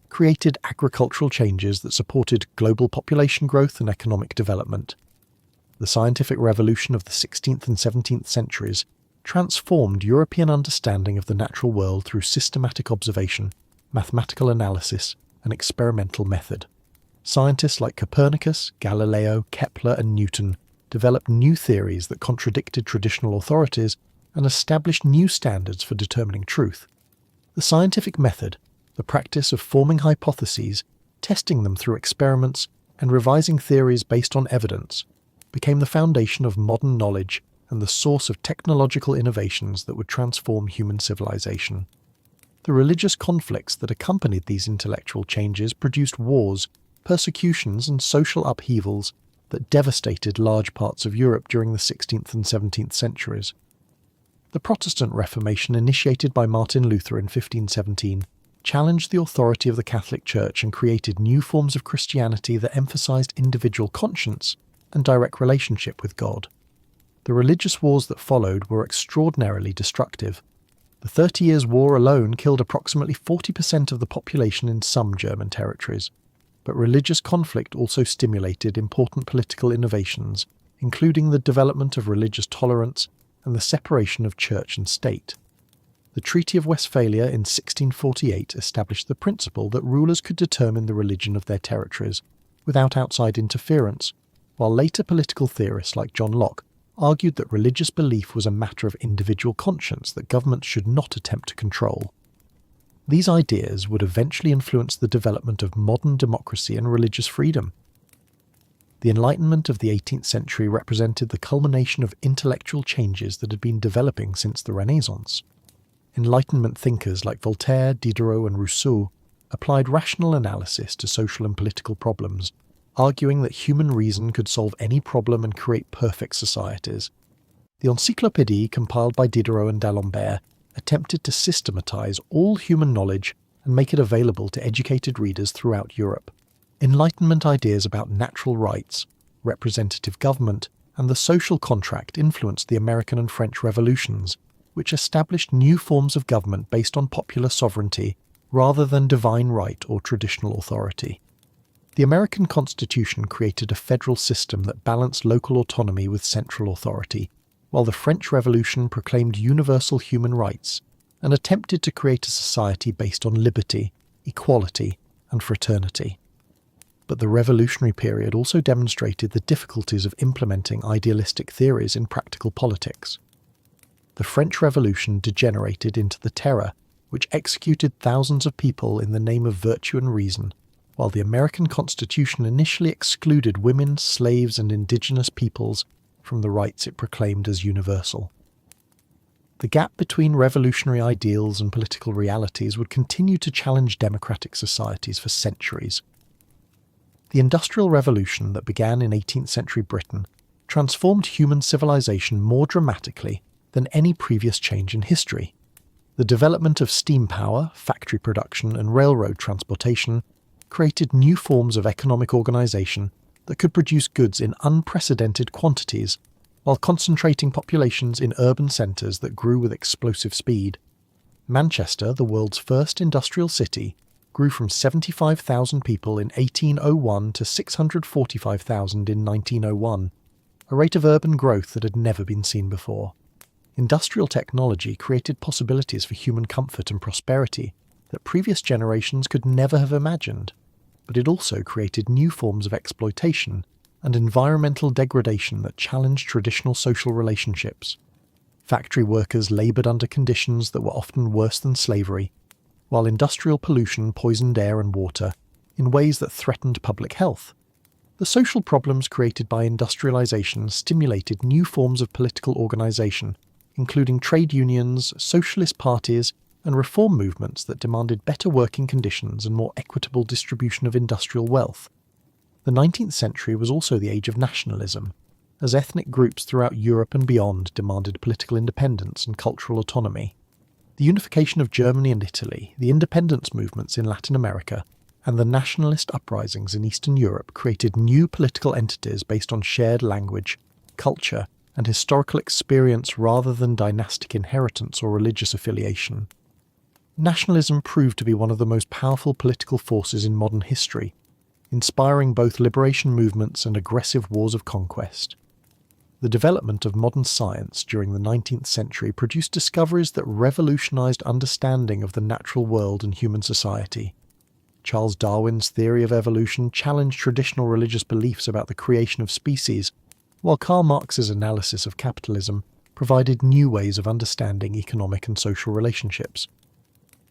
created agricultural changes that supported global population growth and economic development. The scientific revolution of the 16th and 17th centuries transformed European understanding of the natural world through systematic observation, mathematical analysis, and experimental method. Scientists like Copernicus, Galileo, Kepler, and Newton developed new theories that contradicted traditional authorities and established new standards for determining truth. The scientific method, the practice of forming hypotheses, testing them through experiments, and revising theories based on evidence, became the foundation of modern knowledge and the source of technological innovations that would transform human civilization. The religious conflicts that accompanied these intellectual changes produced wars, persecutions, and social upheavals that devastated large parts of Europe during the 16th and 17th centuries. The Protestant Reformation, initiated by Martin Luther in 1517, challenged the authority of the Catholic Church and created new forms of Christianity that emphasized individual conscience and direct relationship with God. The religious wars that followed were extraordinarily destructive. The 30 Years' War alone killed approximately 40% of the population in some German territories, but religious conflict also stimulated important political innovations, including the development of religious tolerance and the separation of church and state. The Treaty of Westphalia in 1648 established the principle that rulers could determine the religion of their territories without outside interference, while later political theorists like John Locke argued that religious belief was a matter of individual conscience that governments should not attempt to control. These ideas would eventually influence the development of modern democracy and religious freedom. The Enlightenment of the 18th century represented the culmination of intellectual changes that had been developing since the Renaissance. Enlightenment thinkers like Voltaire, Diderot, and Rousseau applied rational analysis to social and political problems, arguing that human reason could solve any problem and create perfect societies. The Encyclopédie, compiled by Diderot and d'Alembert, attempted to systematize all human knowledge and make it available to educated readers throughout Europe. Enlightenment ideas about natural rights, representative government, and the social contract influenced the American and French revolutions, which established new forms of government based on popular sovereignty rather than divine right or traditional authority. The American Constitution created a federal system that balanced local autonomy with central authority, while the French Revolution proclaimed universal human rights and attempted to create a society based on liberty, equality, and fraternity. But the revolutionary period also demonstrated the difficulties of implementing idealistic theories in practical politics. The French Revolution degenerated into the Terror, which executed thousands of people in the name of virtue and reason, while the American Constitution initially excluded women, slaves, and indigenous peoples from the rights it proclaimed as universal. The gap between revolutionary ideals and political realities would continue to challenge democratic societies for centuries. The Industrial Revolution that began in 18th century Britain transformed human civilization more dramatically than any previous change in history. The development of steam power, factory production, and railroad transportation created new forms of economic organization that could produce goods in unprecedented quantities while concentrating populations in urban centres that grew with explosive speed. Manchester, the world's first industrial city, grew from 75,000 people in 1801 to 645,000 in 1901, a rate of urban growth that had never been seen before. Industrial technology created possibilities for human comfort and prosperity that previous generations could never have imagined, but it also created new forms of exploitation and environmental degradation that challenged traditional social relationships. Factory workers laboured under conditions that were often worse than slavery, while industrial pollution poisoned air and water in ways that threatened public health. The social problems created by industrialisation stimulated new forms of political organisation, including trade unions, socialist parties, and reform movements that demanded better working conditions and more equitable distribution of industrial wealth. The 19th century was also the age of nationalism, as ethnic groups throughout Europe and beyond demanded political independence and cultural autonomy. The unification of Germany and Italy, the independence movements in Latin America, and the nationalist uprisings in Eastern Europe created new political entities based on shared language, culture, and historical experience rather than dynastic inheritance or religious affiliation. Nationalism proved to be one of the most powerful political forces in modern history, inspiring both liberation movements and aggressive wars of conquest. The development of modern science during the 19th century produced discoveries that revolutionized understanding of the natural world and human society. Charles Darwin's theory of evolution challenged traditional religious beliefs about the creation of species, while Karl Marx's analysis of capitalism provided new ways of understanding economic and social relationships.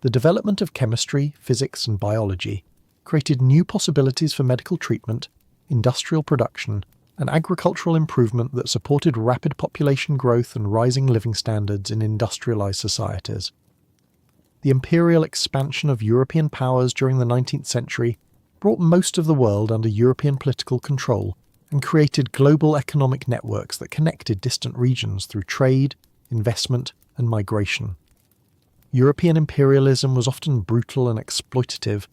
The development of chemistry, physics, and biology created new possibilities for medical treatment, industrial production, and agricultural improvement that supported rapid population growth and rising living standards in industrialized societies. The imperial expansion of European powers during the 19th century brought most of the world under European political control and created global economic networks that connected distant regions through trade, investment, and migration. European imperialism was often brutal and exploitative,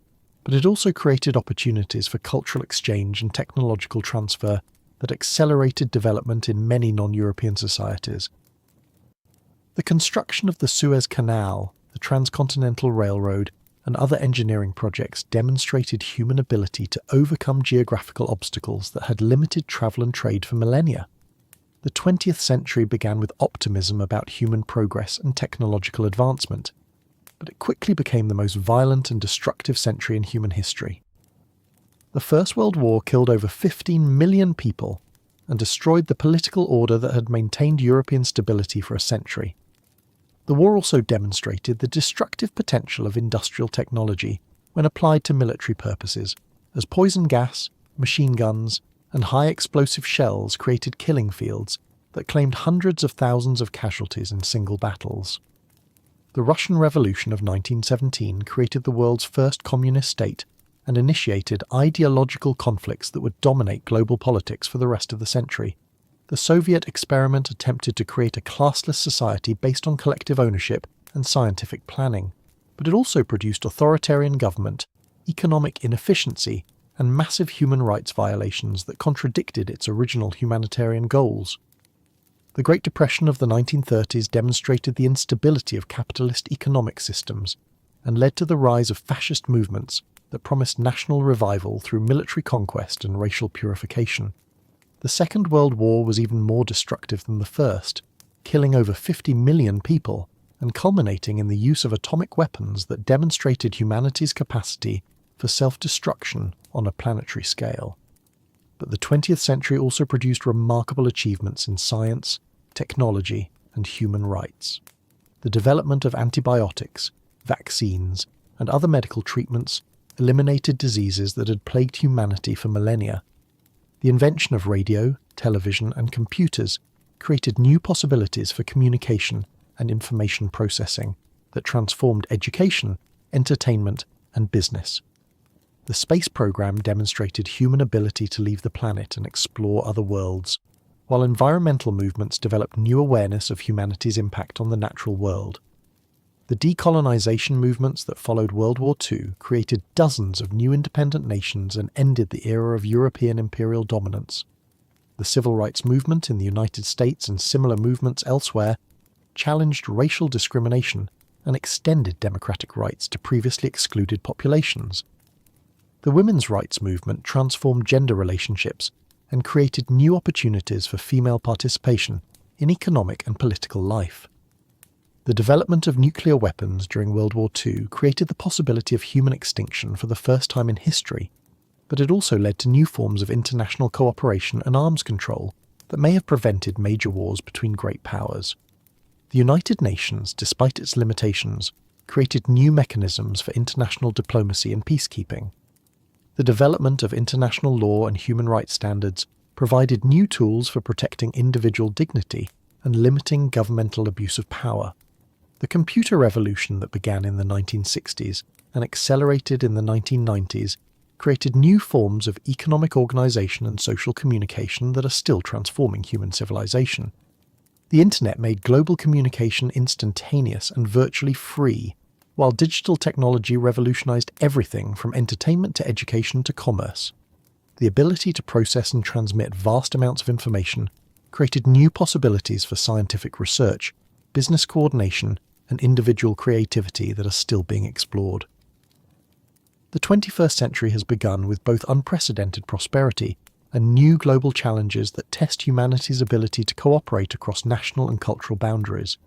but it also created opportunities for cultural exchange and technological transfer that accelerated development in many non-European societies. The construction of the Suez Canal, the Transcontinental Railroad, and other engineering projects demonstrated human ability to overcome geographical obstacles that had limited travel and trade for millennia. The 20th century began with optimism about human progress and technological advancement, but it quickly became the most violent and destructive century in human history. The First World War killed over 15 million people and destroyed the political order that had maintained European stability for a century. The war also demonstrated the destructive potential of industrial technology when applied to military purposes, as poison gas, machine guns, and high explosive shells created killing fields that claimed hundreds of thousands of casualties in single battles. The Russian Revolution of 1917 created the world's first communist state and initiated ideological conflicts that would dominate global politics for the rest of the century. The Soviet experiment attempted to create a classless society based on collective ownership and scientific planning, but it also produced authoritarian government, economic inefficiency, and massive human rights violations that contradicted its original humanitarian goals. The Great Depression of the 1930s demonstrated the instability of capitalist economic systems and led to the rise of fascist movements that promised national revival through military conquest and racial purification. The Second World War was even more destructive than the First, killing over 50 million people and culminating in the use of atomic weapons that demonstrated humanity's capacity for self-destruction on a planetary scale. But the 20th century also produced remarkable achievements in science, technology, and human rights. The development of antibiotics, vaccines, and other medical treatments eliminated diseases that had plagued humanity for millennia. The invention of radio, television, and computers created new possibilities for communication and information processing that transformed education, entertainment, and business. The space program demonstrated human ability to leave the planet and explore other worlds, while environmental movements developed new awareness of humanity's impact on the natural world. The decolonization movements that followed World War II created dozens of new independent nations and ended the era of European imperial dominance. The civil rights movement in the United States and similar movements elsewhere challenged racial discrimination and extended democratic rights to previously excluded populations. The women's rights movement transformed gender relationships and created new opportunities for female participation in economic and political life. The development of nuclear weapons during World War II created the possibility of human extinction for the first time in history, but it also led to new forms of international cooperation and arms control that may have prevented major wars between great powers. The United Nations, despite its limitations, created new mechanisms for international diplomacy and peacekeeping. The development of international law and human rights standards provided new tools for protecting individual dignity and limiting governmental abuse of power. The computer revolution that began in the 1960s and accelerated in the 1990s created new forms of economic organization and social communication that are still transforming human civilization. The internet made global communication instantaneous and virtually free, while digital technology revolutionized everything from entertainment to education to commerce. The ability to process and transmit vast amounts of information created new possibilities for scientific research, business coordination, and individual creativity that are still being explored. The 21st century has begun with both unprecedented prosperity and new global challenges that test humanity's ability to cooperate across national and cultural boundaries.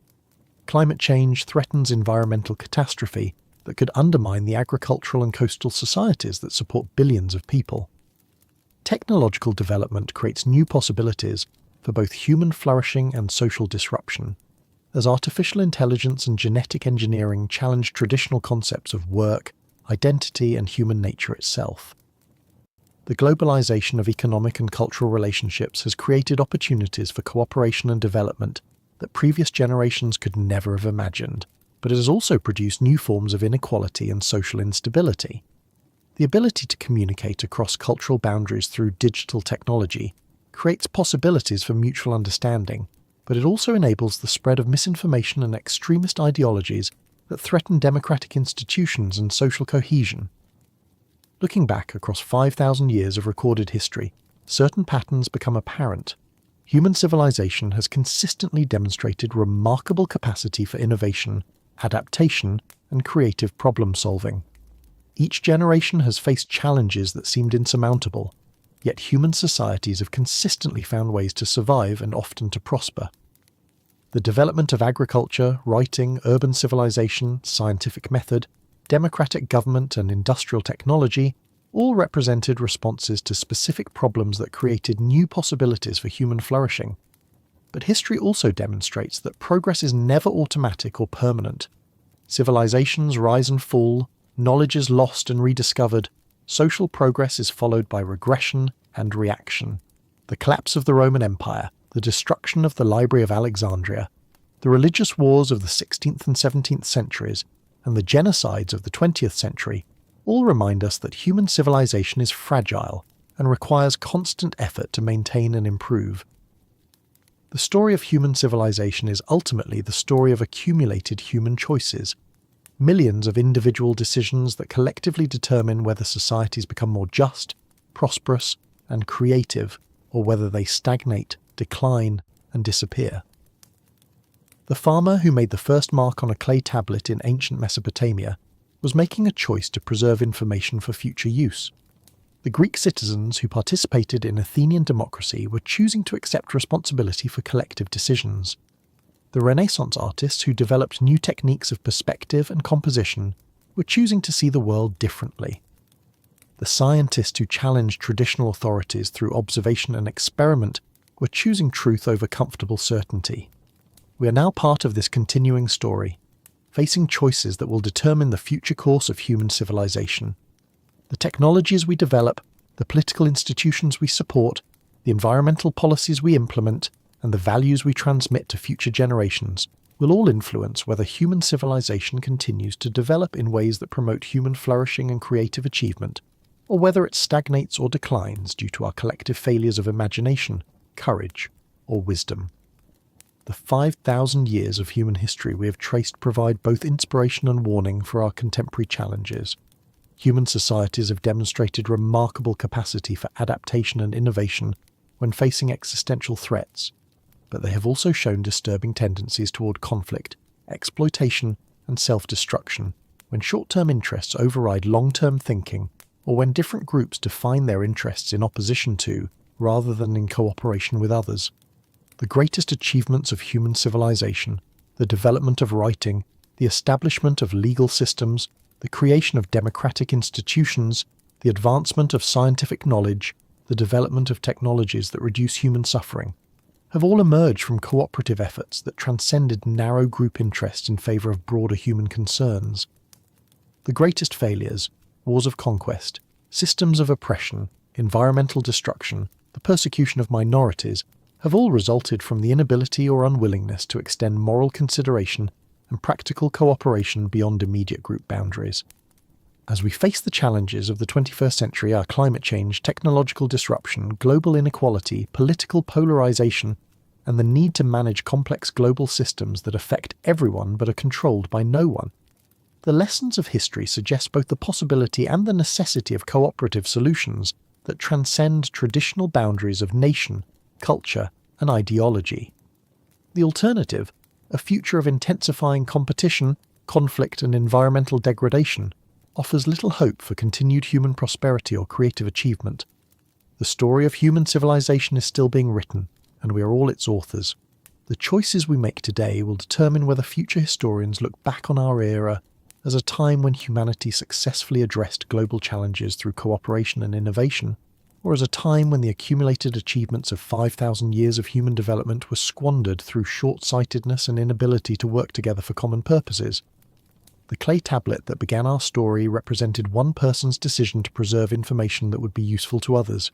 Climate change threatens environmental catastrophe that could undermine the agricultural and coastal societies that support billions of people. Technological development creates new possibilities for both human flourishing and social disruption, as artificial intelligence and genetic engineering challenge traditional concepts of work, identity, and human nature itself. The globalization of economic and cultural relationships has created opportunities for cooperation and development that previous generations could never have imagined, but it has also produced new forms of inequality and social instability. The ability to communicate across cultural boundaries through digital technology creates possibilities for mutual understanding, but it also enables the spread of misinformation and extremist ideologies that threaten democratic institutions and social cohesion. Looking back across 5,000 years of recorded history, certain patterns become apparent. Human civilization has consistently demonstrated remarkable capacity for innovation, adaptation, and creative problem-solving. Each generation has faced challenges that seemed insurmountable, yet human societies have consistently found ways to survive and often to prosper. The development of agriculture, writing, urban civilization, scientific method, democratic government, and industrial technology all represented responses to specific problems that created new possibilities for human flourishing. But history also demonstrates that progress is never automatic or permanent. Civilizations rise and fall, knowledge is lost and rediscovered, social progress is followed by regression and reaction. The collapse of the Roman Empire, the destruction of the Library of Alexandria, the religious wars of the 16th and 17th centuries, and the genocides of the 20th century all remind us that human civilization is fragile and requires constant effort to maintain and improve. The story of human civilization is ultimately the story of accumulated human choices, millions of individual decisions that collectively determine whether societies become more just, prosperous, and creative, or whether they stagnate, decline, and disappear. The farmer who made the first mark on a clay tablet in ancient Mesopotamia was making a choice to preserve information for future use. The Greek citizens who participated in Athenian democracy were choosing to accept responsibility for collective decisions. The Renaissance artists who developed new techniques of perspective and composition were choosing to see the world differently. The scientists who challenged traditional authorities through observation and experiment were choosing truth over comfortable certainty. We are now part of this continuing story, facing choices that will determine the future course of human civilization. The technologies we develop, the political institutions we support, the environmental policies we implement, and the values we transmit to future generations will all influence whether human civilization continues to develop in ways that promote human flourishing and creative achievement, or whether it stagnates or declines due to our collective failures of imagination, courage, or wisdom. The 5,000 years of human history we have traced provide both inspiration and warning for our contemporary challenges. Human societies have demonstrated remarkable capacity for adaptation and innovation when facing existential threats, but they have also shown disturbing tendencies toward conflict, exploitation, and self-destruction when short-term interests override long-term thinking, or when different groups define their interests in opposition to, rather than in cooperation with others. The greatest achievements of human civilization, the development of writing, the establishment of legal systems, the creation of democratic institutions, the advancement of scientific knowledge, the development of technologies that reduce human suffering, have all emerged from cooperative efforts that transcended narrow group interests in favour of broader human concerns. The greatest failures, wars of conquest, systems of oppression, environmental destruction, the persecution of minorities, have all resulted from the inability or unwillingness to extend moral consideration and practical cooperation beyond immediate group boundaries. As we face the challenges of the 21st century, our climate change, technological disruption, global inequality, political polarization, and the need to manage complex global systems that affect everyone but are controlled by no one, the lessons of history suggest both the possibility and the necessity of cooperative solutions that transcend traditional boundaries of nation, culture, and ideology. The alternative, a future of intensifying competition, conflict, and environmental degradation, offers little hope for continued human prosperity or creative achievement. The story of human civilization is still being written, and we are all its authors. The choices we make today will determine whether future historians look back on our era as a time when humanity successfully addressed global challenges through cooperation and innovation, or as a time when the accumulated achievements of 5,000 years of human development were squandered through short-sightedness and inability to work together for common purposes. The clay tablet that began our story represented one person's decision to preserve information that would be useful to others.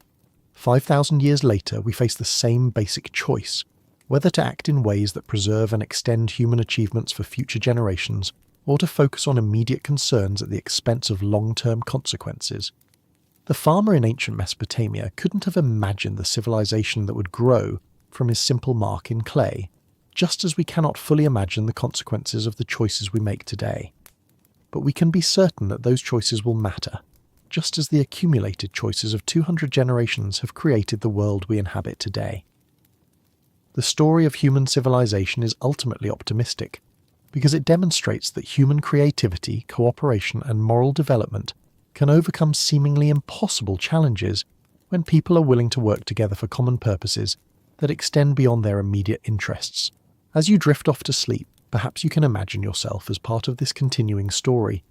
5,000 years later, we face the same basic choice, whether to act in ways that preserve and extend human achievements for future generations, or to focus on immediate concerns at the expense of long-term consequences. The farmer in ancient Mesopotamia couldn't have imagined the civilization that would grow from his simple mark in clay, just as we cannot fully imagine the consequences of the choices we make today. But we can be certain that those choices will matter, just as the accumulated choices of 200 generations have created the world we inhabit today. The story of human civilization is ultimately optimistic, because it demonstrates that human creativity, cooperation, and moral development can overcome seemingly impossible challenges when people are willing to work together for common purposes that extend beyond their immediate interests. As you drift off to sleep, perhaps you can imagine yourself as part of this continuing story,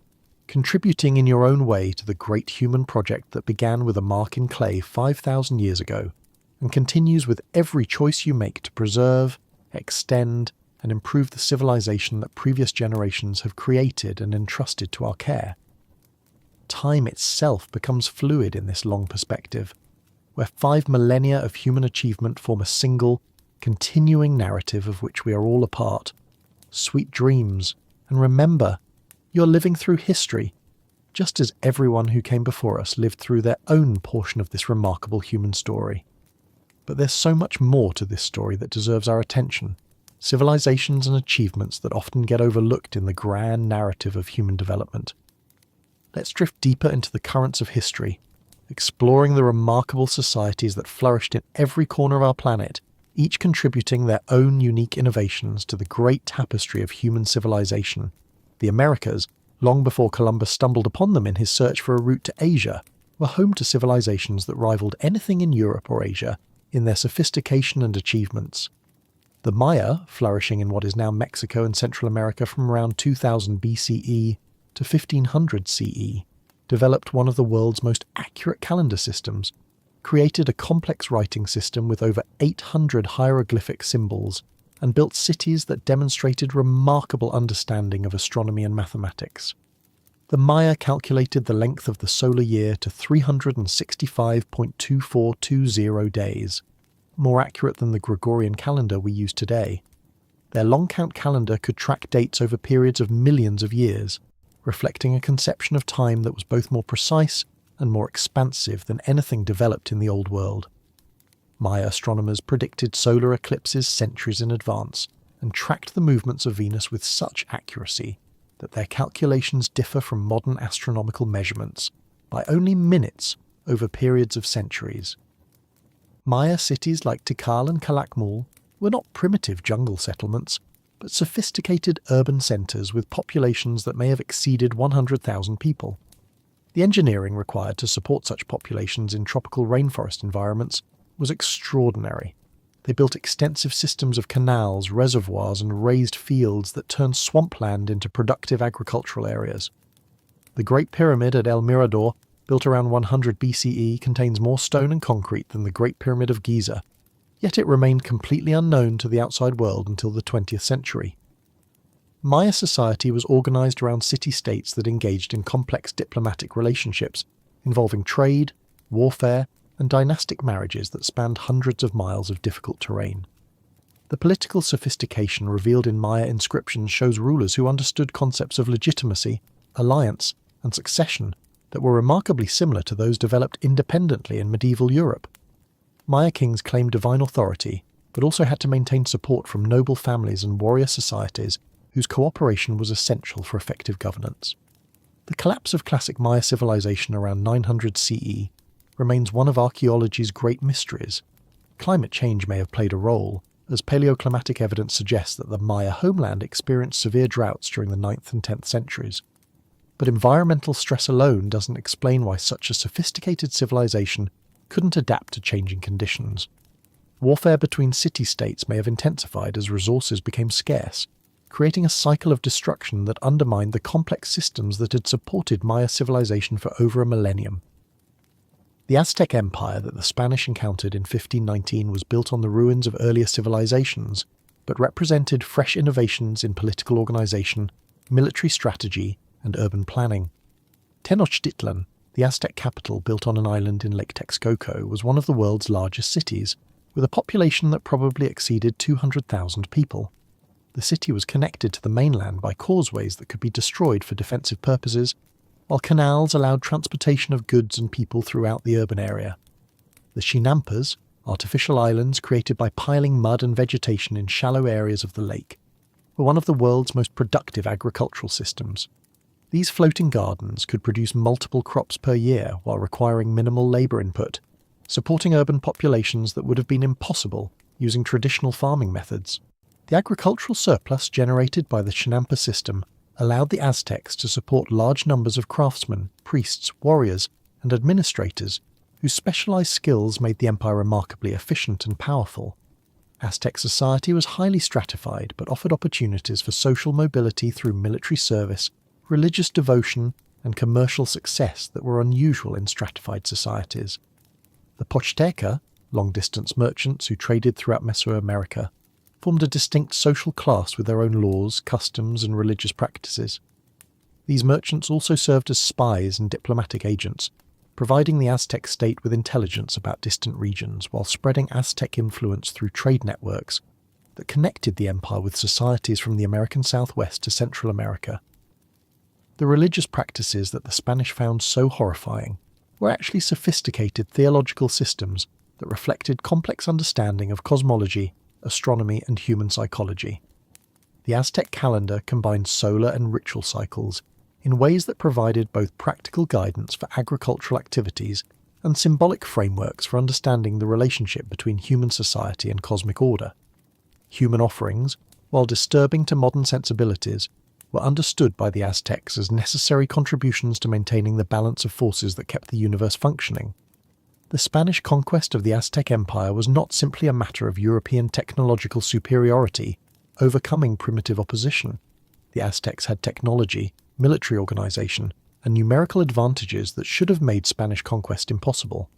contributing in your own way to the great human project that began with a mark in clay 5,000 years ago, and continues with every choice you make to preserve, extend, and improve the civilization that previous generations have created and entrusted to our care. Time itself becomes fluid in this long perspective, where 5 millennia of human achievement form a single, continuing narrative of which we are all a part. Sweet dreams, and remember, you're living through history, just as everyone who came before us lived through their own portion of this remarkable human story. But there's so much more to this story that deserves our attention. Civilizations and achievements that often get overlooked in the grand narrative of human development. Let's drift deeper into the currents of history, exploring the remarkable societies that flourished in every corner of our planet, each contributing their own unique innovations to the great tapestry of human civilization. The Americas, long before Columbus stumbled upon them in his search for a route to Asia, were home to civilizations that rivaled anything in Europe or Asia in their sophistication and achievements. The Maya, flourishing in what is now Mexico and Central America from around 2000 BCE to 1500 CE, developed one of the world's most accurate calendar systems, created a complex writing system with over 800 hieroglyphic symbols, and built cities that demonstrated remarkable understanding of astronomy and mathematics. The Maya calculated the length of the solar year to 365.2420 days, more accurate than the Gregorian calendar we use today. Their long count calendar could track dates over periods of millions of years, reflecting a conception of time that was both more precise and more expansive than anything developed in the Old World. Maya astronomers predicted solar eclipses centuries in advance and tracked the movements of Venus with such accuracy that their calculations differ from modern astronomical measurements by only minutes over periods of centuries. Maya cities like Tikal and Calakmul were not primitive jungle settlements, but sophisticated urban centres with populations that may have exceeded 100,000 people. The engineering required to support such populations in tropical rainforest environments was extraordinary. They built extensive systems of canals, reservoirs, and raised fields that turned swampland into productive agricultural areas. The Great Pyramid at El Mirador, built around 100 BCE, contains more stone and concrete than the Great Pyramid of Giza, yet it remained completely unknown to the outside world until the 20th century. Maya society was organized around city-states that engaged in complex diplomatic relationships, involving trade, warfare, and dynastic marriages that spanned hundreds of miles of difficult terrain. The political sophistication revealed in Maya inscriptions shows rulers who understood concepts of legitimacy, alliance, and succession that were remarkably similar to those developed independently in medieval Europe. Maya kings claimed divine authority, but also had to maintain support from noble families and warrior societies whose cooperation was essential for effective governance. The collapse of classic Maya civilization around 900 CE remains one of archaeology's great mysteries. Climate change may have played a role, as paleoclimatic evidence suggests that the Maya homeland experienced severe droughts during the 9th and 10th centuries. But environmental stress alone doesn't explain why such a sophisticated civilization couldn't adapt to changing conditions. Warfare between city-states may have intensified as resources became scarce, creating a cycle of destruction that undermined the complex systems that had supported Maya civilization for over a millennium. The Aztec Empire that the Spanish encountered in 1519 was built on the ruins of earlier civilizations, but represented fresh innovations in political organization, military strategy, and urban planning. Tenochtitlan, the Aztec capital built on an island in Lake Texcoco, was one of the world's largest cities, with a population that probably exceeded 200,000 people. The city was connected to the mainland by causeways that could be destroyed for defensive purposes, while canals allowed transportation of goods and people throughout the urban area. The Chinampas, artificial islands created by piling mud and vegetation in shallow areas of the lake, were one of the world's most productive agricultural systems. These floating gardens could produce multiple crops per year while requiring minimal labour input, supporting urban populations that would have been impossible using traditional farming methods. The agricultural surplus generated by the Chinampa system allowed the Aztecs to support large numbers of craftsmen, priests, warriors, and administrators whose specialized skills made the empire remarkably efficient and powerful. Aztec society was highly stratified but offered opportunities for social mobility through military service, religious devotion, and commercial success that were unusual in stratified societies. The Pochteca, long-distance merchants who traded throughout Mesoamerica, formed a distinct social class with their own laws, customs, and religious practices. These merchants also served as spies and diplomatic agents, providing the Aztec state with intelligence about distant regions while spreading Aztec influence through trade networks that connected the empire with societies from the American Southwest to Central America. The religious practices that the Spanish found so horrifying were actually sophisticated theological systems that reflected complex understanding of cosmology, astronomy, and human psychology. The Aztec calendar combined solar and ritual cycles in ways that provided both practical guidance for agricultural activities and symbolic frameworks for understanding the relationship between human society and cosmic order. Human offerings, while disturbing to modern sensibilities, were understood by the Aztecs as necessary contributions to maintaining the balance of forces that kept the universe functioning. The Spanish conquest of the Aztec Empire was not simply a matter of European technological superiority overcoming primitive opposition. The Aztecs had technology, military organization, and numerical advantages that should have made Spanish conquest impossible.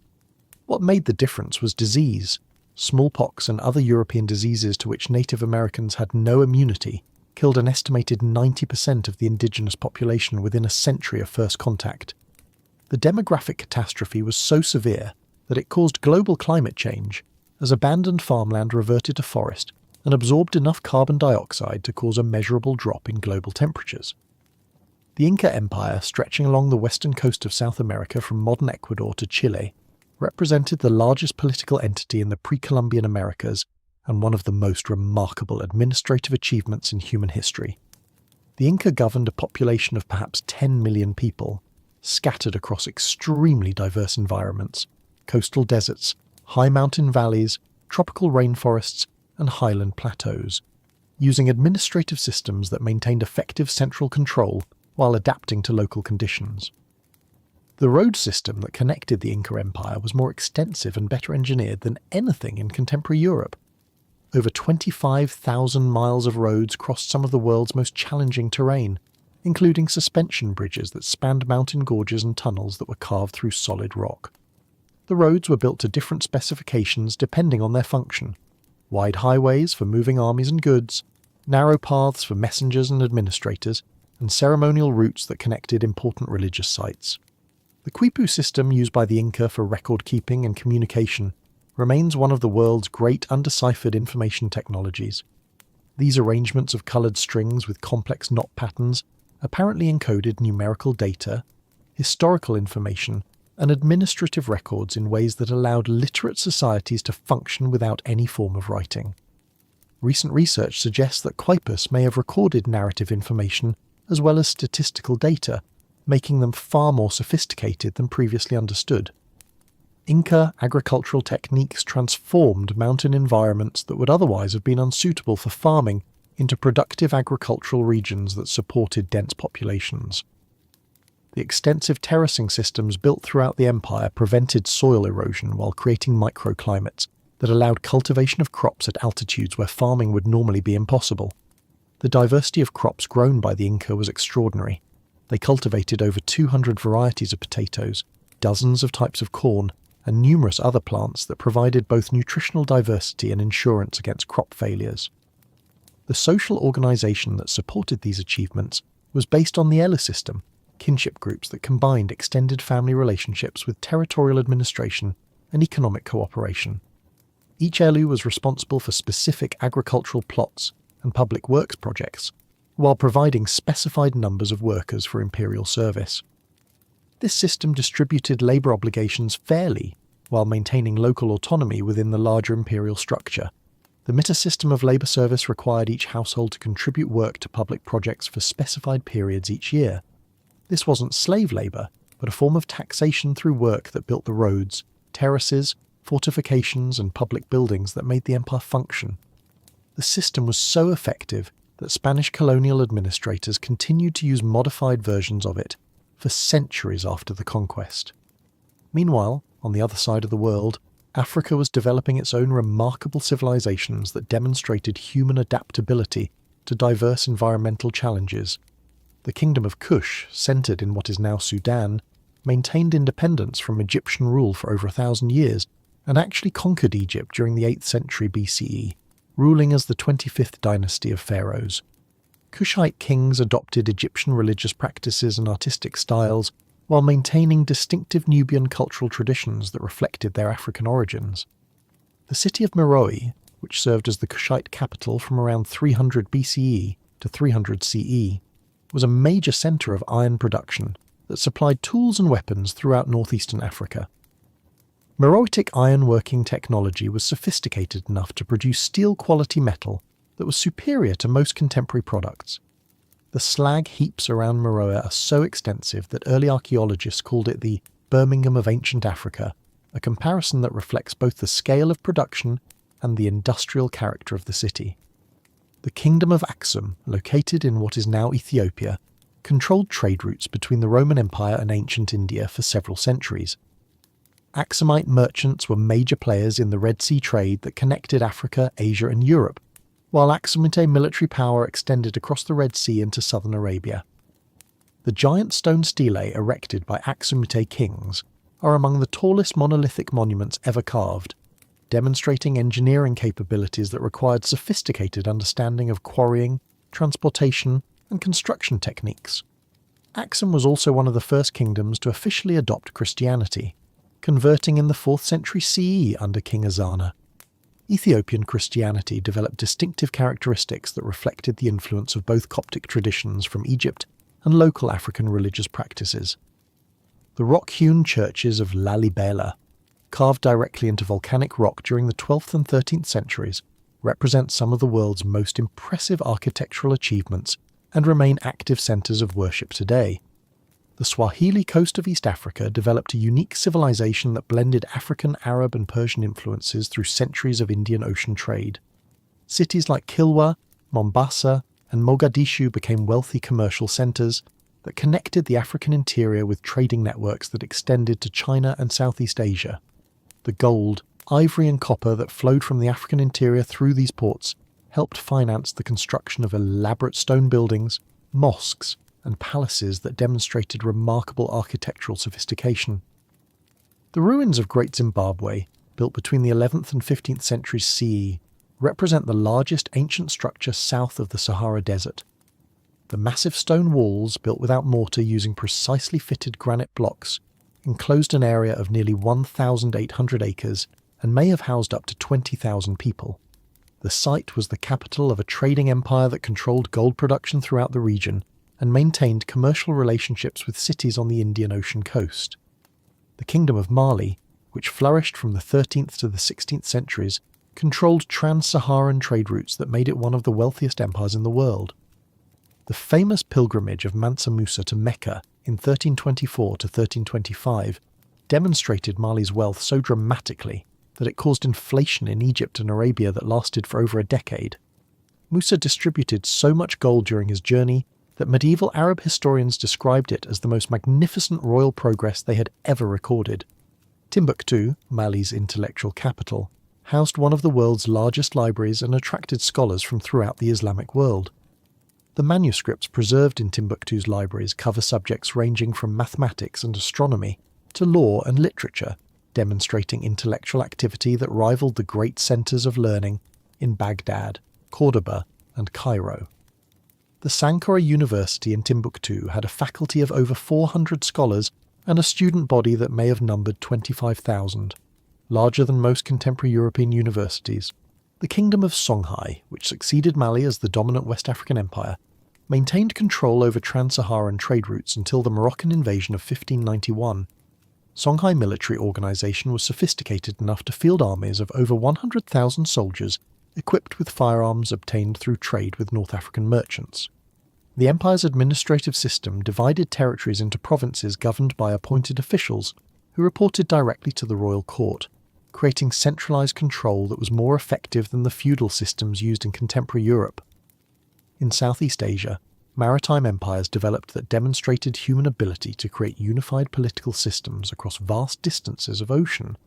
What made the difference was disease. Smallpox and other European diseases to which Native Americans had no immunity killed an estimated 90% of the indigenous population within a century of first contact. The demographic catastrophe was so severe that it caused global climate change, as abandoned farmland reverted to forest and absorbed enough carbon dioxide to cause a measurable drop in global temperatures. The Inca Empire, stretching along the western coast of South America from modern Ecuador to Chile, represented the largest political entity in the pre-Columbian Americas and one of the most remarkable administrative achievements in human history. The Inca governed a population of perhaps 10 million people, scattered across extremely diverse environments: coastal deserts, high mountain valleys, tropical rainforests, and highland plateaus, using administrative systems that maintained effective central control while adapting to local conditions. The road system that connected the Inca Empire was more extensive and better engineered than anything in contemporary Europe. Over 25,000 miles of roads crossed some of the world's most challenging terrain, including suspension bridges that spanned mountain gorges and tunnels that were carved through solid rock. The roads were built to different specifications depending on their function: wide highways for moving armies and goods, narrow paths for messengers and administrators, and ceremonial routes that connected important religious sites. The quipu system used by the Inca for record-keeping and communication remains one of the world's great undeciphered information technologies. These arrangements of coloured strings with complex knot patterns apparently encoded numerical data, historical information, and administrative records in ways that allowed literate societies to function without any form of writing. Recent research suggests that quipus may have recorded narrative information as well as statistical data, making them far more sophisticated than previously understood. Inca agricultural techniques transformed mountain environments that would otherwise have been unsuitable for farming into productive agricultural regions that supported dense populations. The extensive terracing systems built throughout the empire prevented soil erosion while creating microclimates that allowed cultivation of crops at altitudes where farming would normally be impossible. The diversity of crops grown by the Inca was extraordinary. They cultivated over 200 varieties of potatoes, dozens of types of corn, and numerous other plants that provided both nutritional diversity and insurance against crop failures. The social organisation that supported these achievements was based on the Ela system, kinship groups that combined extended family relationships with territorial administration and economic cooperation. Each Elu was responsible for specific agricultural plots and public works projects, while providing specified numbers of workers for imperial service. This system distributed labour obligations fairly, while maintaining local autonomy within the larger imperial structure. The Mita system of labour service required each household to contribute work to public projects for specified periods each year. This wasn't slave labour, but a form of taxation through work that built the roads, terraces, fortifications and public buildings that made the empire function. The system was so effective that Spanish colonial administrators continued to use modified versions of it for centuries after the conquest. Meanwhile, on the other side of the world, Africa was developing its own remarkable civilizations that demonstrated human adaptability to diverse environmental challenges. The Kingdom of Kush, centered in what is now Sudan, maintained independence from Egyptian rule for over 1,000 years and actually conquered Egypt during the 8th century BCE, ruling as the 25th dynasty of pharaohs. Kushite kings adopted Egyptian religious practices and artistic styles while maintaining distinctive Nubian cultural traditions that reflected their African origins. The city of Meroe, which served as the Kushite capital from around 300 BCE to 300 CE, was a major centre of iron production that supplied tools and weapons throughout northeastern Africa. Meroitic ironworking technology was sophisticated enough to produce steel-quality metal that was superior to most contemporary products. The slag heaps around Meroe are so extensive that early archaeologists called it the Birmingham of ancient Africa, a comparison that reflects both the scale of production and the industrial character of the city. The Kingdom of Aksum, located in what is now Ethiopia, controlled trade routes between the Roman Empire and ancient India for several centuries. Aksumite merchants were major players in the Red Sea trade that connected Africa, Asia and Europe, while Aksumite military power extended across the Red Sea into southern Arabia. The giant stone stelae erected by Aksumite kings are among the tallest monolithic monuments ever carved, demonstrating engineering capabilities that required sophisticated understanding of quarrying, transportation, and construction techniques. Aksum was also one of the first kingdoms to officially adopt Christianity, converting in the 4th century CE under King Azana. Ethiopian Christianity developed distinctive characteristics that reflected the influence of both Coptic traditions from Egypt and local African religious practices. The rock-hewn churches of Lalibela, carved directly into volcanic rock during the 12th and 13th centuries, represent some of the world's most impressive architectural achievements and remain active centres of worship today. The Swahili coast of East Africa developed a unique civilization that blended African, Arab and Persian influences through centuries of Indian Ocean trade. Cities like Kilwa, Mombasa and Mogadishu became wealthy commercial centres that connected the African interior with trading networks that extended to China and Southeast Asia. The gold, ivory and copper that flowed from the African interior through these ports helped finance the construction of elaborate stone buildings, mosques, and palaces that demonstrated remarkable architectural sophistication. The ruins of Great Zimbabwe, built between the 11th and 15th centuries CE, represent the largest ancient structure south of the Sahara Desert. The massive stone walls, built without mortar using precisely fitted granite blocks, enclosed an area of nearly 1,800 acres and may have housed up to 20,000 people. The site was the capital of a trading empire that controlled gold production throughout the region and maintained commercial relationships with cities on the Indian Ocean coast. The Kingdom of Mali, which flourished from the 13th to the 16th centuries, controlled trans-Saharan trade routes that made it one of the wealthiest empires in the world. The famous pilgrimage of Mansa Musa to Mecca in 1324 to 1325 demonstrated Mali's wealth so dramatically that it caused inflation in Egypt and Arabia that lasted for over a decade. Musa distributed so much gold during his journey that medieval Arab historians described it as the most magnificent royal progress they had ever recorded. Timbuktu, Mali's intellectual capital, housed one of the world's largest libraries and attracted scholars from throughout the Islamic world. The manuscripts preserved in Timbuktu's libraries cover subjects ranging from mathematics and astronomy to law and literature, demonstrating intellectual activity that rivaled the great centres of learning in Baghdad, Cordoba, and Cairo. The Sankara University in Timbuktu had a faculty of over 400 scholars and a student body that may have numbered 25,000, larger than most contemporary European universities. The Kingdom of Songhai, which succeeded Mali as the dominant West African empire, maintained control over trans-Saharan trade routes until the Moroccan invasion of 1591. Songhai military organisation was sophisticated enough to field armies of over 100,000 soldiers equipped with firearms obtained through trade with North African merchants. The empire's administrative system divided territories into provinces governed by appointed officials who reported directly to the royal court, creating centralised control that was more effective than the feudal systems used in contemporary Europe. In Southeast Asia, maritime empires developed that demonstrated human ability to create unified political systems across vast distances of ocean.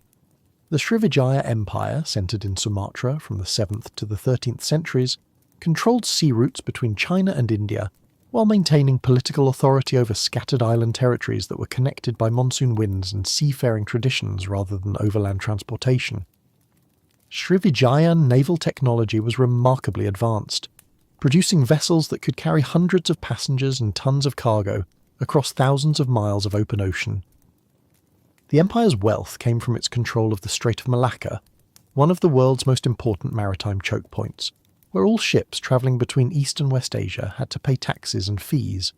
The Srivijaya Empire, centred in Sumatra from the 7th to the 13th centuries, controlled sea routes between China and India, while maintaining political authority over scattered island territories that were connected by monsoon winds and seafaring traditions rather than overland transportation. Srivijayan naval technology was remarkably advanced, producing vessels that could carry hundreds of passengers and tons of cargo across thousands of miles of open ocean. The empire's wealth came from its control of the Strait of Malacca, one of the world's most important maritime choke points, where all ships travelling between East and West Asia had to pay taxes and fees.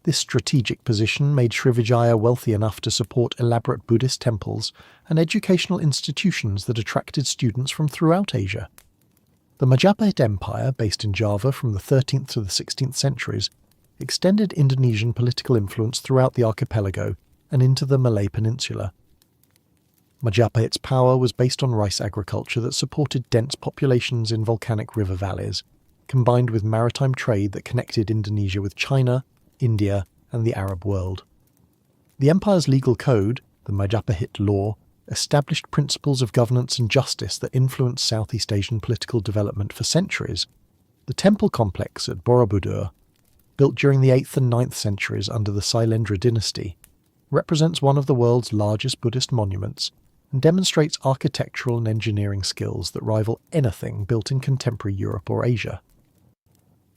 This strategic position made Srivijaya wealthy enough to support elaborate Buddhist temples and educational institutions that attracted students from throughout Asia. The Majapahit Empire, based in Java from the 13th to the 16th centuries, extended Indonesian political influence throughout the archipelago and into the Malay Peninsula. Majapahit's power was based on rice agriculture that supported dense populations in volcanic river valleys, combined with maritime trade that connected Indonesia with China, India, and the Arab world. The empire's legal code, the Majapahit law, established principles of governance and justice that influenced Southeast Asian political development for centuries. The temple complex at Borobudur, built during the 8th and 9th centuries under the Sailendra dynasty, represents one of the world's largest Buddhist monuments and demonstrates architectural and engineering skills that rival anything built in contemporary Europe or Asia.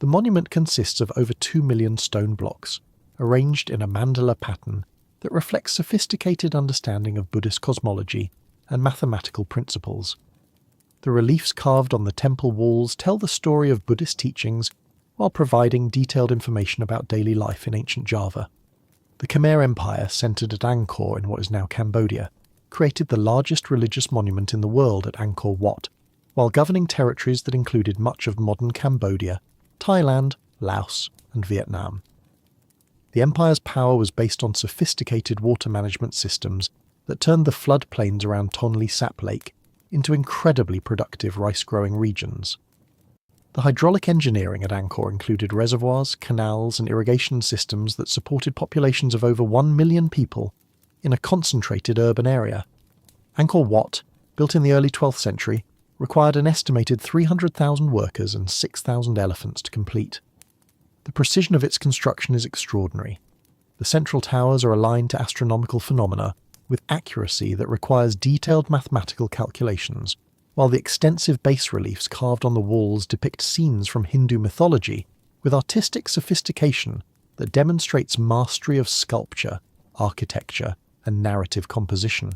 The monument consists of over 2 million stone blocks, arranged in a mandala pattern that reflects sophisticated understanding of Buddhist cosmology and mathematical principles. The reliefs carved on the temple walls tell the story of Buddhist teachings while providing detailed information about daily life in ancient Java. The Khmer Empire, centred at Angkor in what is now Cambodia, created the largest religious monument in the world at Angkor Wat, while governing territories that included much of modern Cambodia, Thailand, Laos, and Vietnam. The empire's power was based on sophisticated water management systems that turned the floodplains around Tonle Sap Lake into incredibly productive rice-growing regions. The hydraulic engineering at Angkor included reservoirs, canals, and irrigation systems that supported populations of over 1 million people in a concentrated urban area. Angkor Wat, built in the early 12th century, required an estimated 300,000 workers and 6,000 elephants to complete. The precision of its construction is extraordinary. The central towers are aligned to astronomical phenomena, with accuracy that requires detailed mathematical calculations, while the extensive bas reliefs carved on the walls depict scenes from Hindu mythology with artistic sophistication that demonstrates mastery of sculpture, architecture, and narrative composition.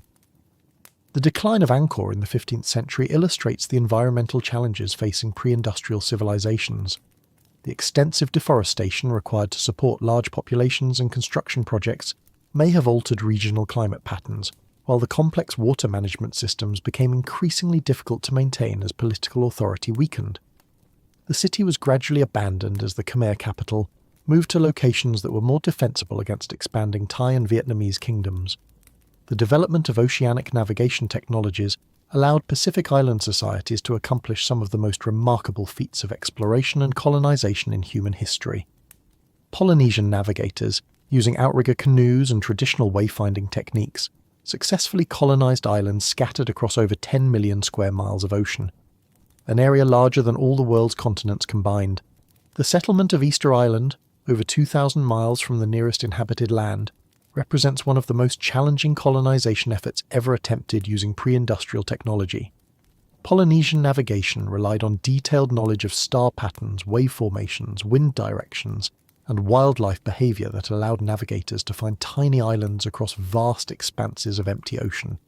The decline of Angkor in the 15th century illustrates the environmental challenges facing pre-industrial civilizations. The extensive deforestation required to support large populations and construction projects may have altered regional climate patterns, while the complex water management systems became increasingly difficult to maintain as political authority weakened. The city was gradually abandoned as the Khmer capital moved to locations that were more defensible against expanding Thai and Vietnamese kingdoms. The development of oceanic navigation technologies allowed Pacific Island societies to accomplish some of the most remarkable feats of exploration and colonization in human history. Polynesian navigators, using outrigger canoes and traditional wayfinding techniques, successfully colonized islands scattered across over 10 million square miles of ocean, an area larger than all the world's continents combined. The settlement of Easter Island, over 2,000 miles from the nearest inhabited land, represents one of the most challenging colonization efforts ever attempted using pre-industrial technology. Polynesian navigation relied on detailed knowledge of star patterns, wave formations, wind directions, and wildlife behavior that allowed navigators to find tiny islands across vast expanses of empty ocean.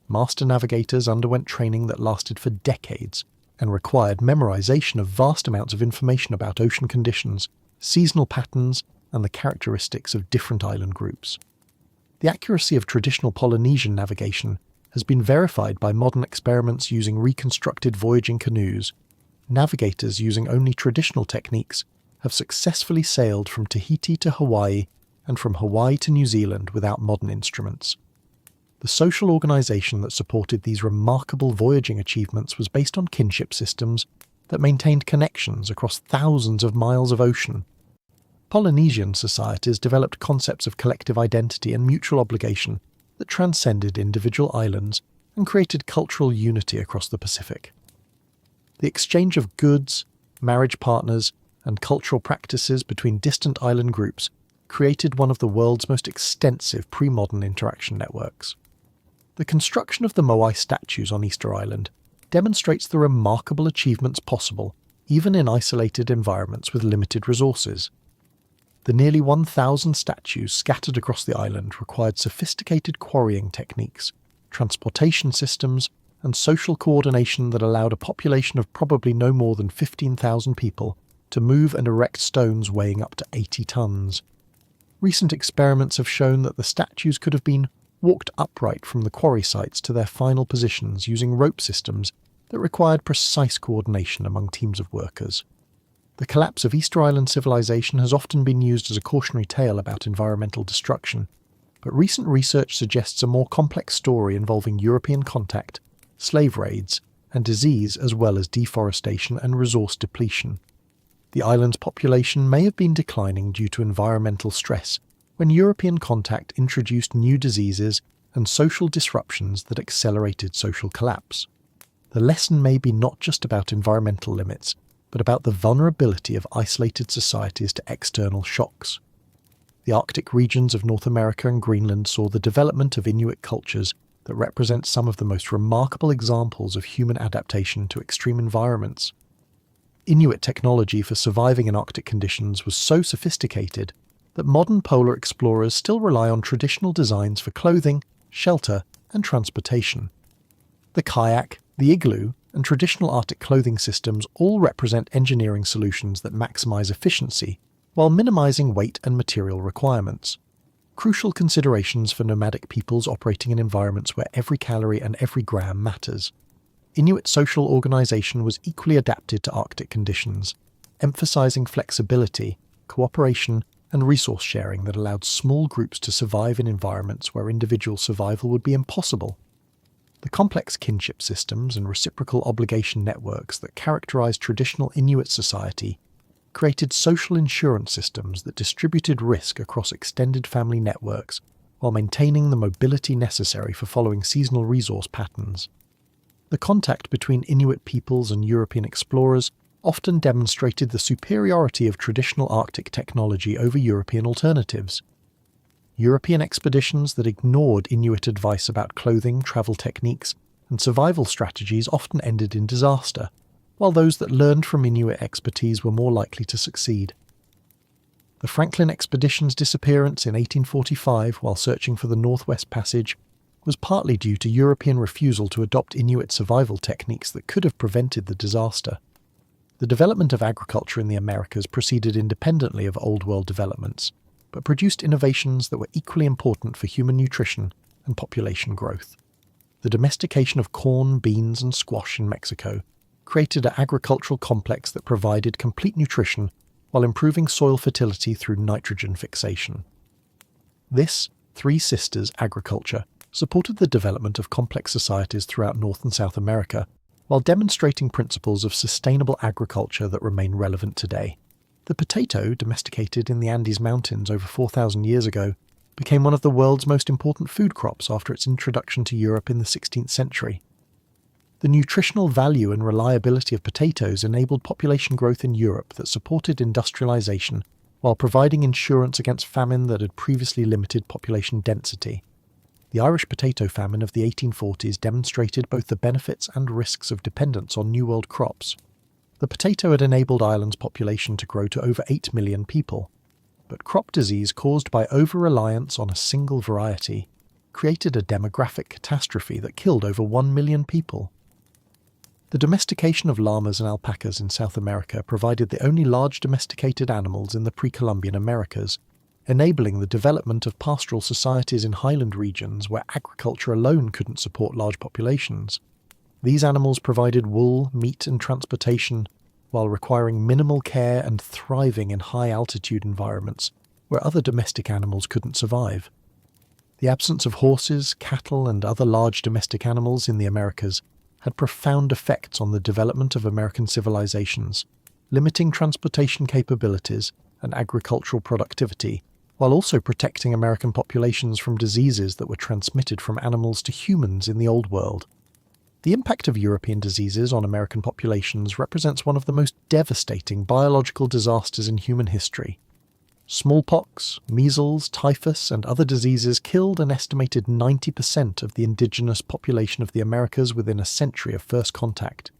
Master navigators underwent training that lasted for decades and required memorization of vast amounts of information about ocean conditions, seasonal patterns, and the characteristics of different island groups. The accuracy of traditional Polynesian navigation has been verified by modern experiments using reconstructed voyaging canoes. Navigators using only traditional techniques have successfully sailed from Tahiti to Hawaii and from Hawaii to New Zealand without modern instruments. The social organization that supported these remarkable voyaging achievements was based on kinship systems that maintained connections across thousands of miles of ocean. Polynesian societies developed concepts of collective identity and mutual obligation that transcended individual islands and created cultural unity across the Pacific. The exchange of goods, marriage partners, and cultural practices between distant island groups created one of the world's most extensive pre-modern interaction networks. The construction of the Moai statues on Easter Island demonstrates the remarkable achievements possible even in isolated environments with limited resources. The nearly 1,000 statues scattered across the island required sophisticated quarrying techniques, transportation systems, and social coordination that allowed a population of probably no more than 15,000 people to move and erect stones weighing up to 80 tons. Recent experiments have shown that the statues could have been walked upright from the quarry sites to their final positions using rope systems that required precise coordination among teams of workers. The collapse of Easter Island civilization has often been used as a cautionary tale about environmental destruction, but recent research suggests a more complex story involving European contact, slave raids, and disease, as well as deforestation and resource depletion. The island's population may have been declining due to environmental stress when European contact introduced new diseases and social disruptions that accelerated social collapse. The lesson may be not just about environmental limits, but about the vulnerability of isolated societies to external shocks. The Arctic regions of North America and Greenland saw the development of Inuit cultures that represent some of the most remarkable examples of human adaptation to extreme environments. Inuit technology for surviving in Arctic conditions was so sophisticated that modern polar explorers still rely on traditional designs for clothing, shelter, and transportation. The kayak, the igloo, and traditional Arctic clothing systems all represent engineering solutions that maximize efficiency while minimizing weight and material requirements. Crucial considerations for nomadic peoples operating in environments where every calorie and every gram matters. Inuit social organization was equally adapted to Arctic conditions, emphasizing flexibility, cooperation, and resource sharing that allowed small groups to survive in environments where individual survival would be impossible. The complex kinship systems and reciprocal obligation networks that characterized traditional Inuit society created social insurance systems that distributed risk across extended family networks while maintaining the mobility necessary for following seasonal resource patterns. The contact between Inuit peoples and European explorers often demonstrated the superiority of traditional Arctic technology over European alternatives. European expeditions that ignored Inuit advice about clothing, travel techniques, and survival strategies often ended in disaster, while those that learned from Inuit expertise were more likely to succeed. The Franklin expedition's disappearance in 1845 while searching for the Northwest Passage was partly due to European refusal to adopt Inuit survival techniques that could have prevented the disaster. The development of agriculture in the Americas proceeded independently of Old World developments, but produced innovations that were equally important for human nutrition and population growth. The domestication of corn, beans, and squash in Mexico created an agricultural complex that provided complete nutrition while improving soil fertility through nitrogen fixation. This Three Sisters agriculture supported the development of complex societies throughout North and South America, while demonstrating principles of sustainable agriculture that remain relevant today. The potato, domesticated in the Andes Mountains over 4,000 years ago, became one of the world's most important food crops after its introduction to Europe in the 16th century. The nutritional value and reliability of potatoes enabled population growth in Europe that supported industrialization while providing insurance against famine that had previously limited population density. The Irish potato famine of the 1840s demonstrated both the benefits and risks of dependence on New World crops. The potato had enabled Ireland's population to grow to over 8 million people, but crop disease caused by over-reliance on a single variety created a demographic catastrophe that killed over 1 million people. The domestication of llamas and alpacas in South America provided the only large domesticated animals in the pre-Columbian Americas, enabling the development of pastoral societies in highland regions where agriculture alone couldn't support large populations. These animals provided wool, meat, and transportation, while requiring minimal care and thriving in high-altitude environments where other domestic animals couldn't survive. The absence of horses, cattle, and other large domestic animals in the Americas had profound effects on the development of American civilizations, limiting transportation capabilities and agricultural productivity, while also protecting American populations from diseases that were transmitted from animals to humans in the Old World. The impact of European diseases on American populations represents one of the most devastating biological disasters in human history. Smallpox, measles, typhus, and other diseases killed an estimated 90% of the indigenous population of the Americas within a century of first contact.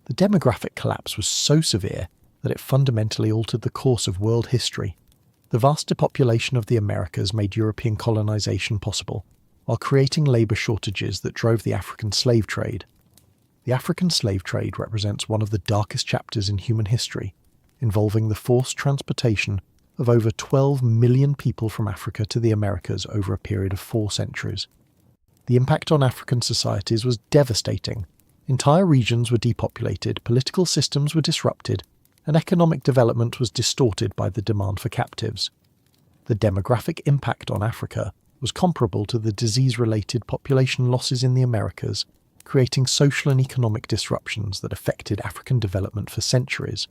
The demographic collapse was so severe that it fundamentally altered the course of world history. The vast depopulation of the Americas made European colonization possible, while creating labor shortages that drove the African slave trade. The African slave trade represents one of the darkest chapters in human history, involving the forced transportation of over 12 million people from Africa to the Americas over a period of 4 centuries. The impact on African societies was devastating. Entire regions were depopulated, political systems were disrupted, and economic development was distorted by the demand for captives. The demographic impact on Africa was comparable to the disease-related population losses in the Americas, creating social and economic disruptions that affected African development for centuries.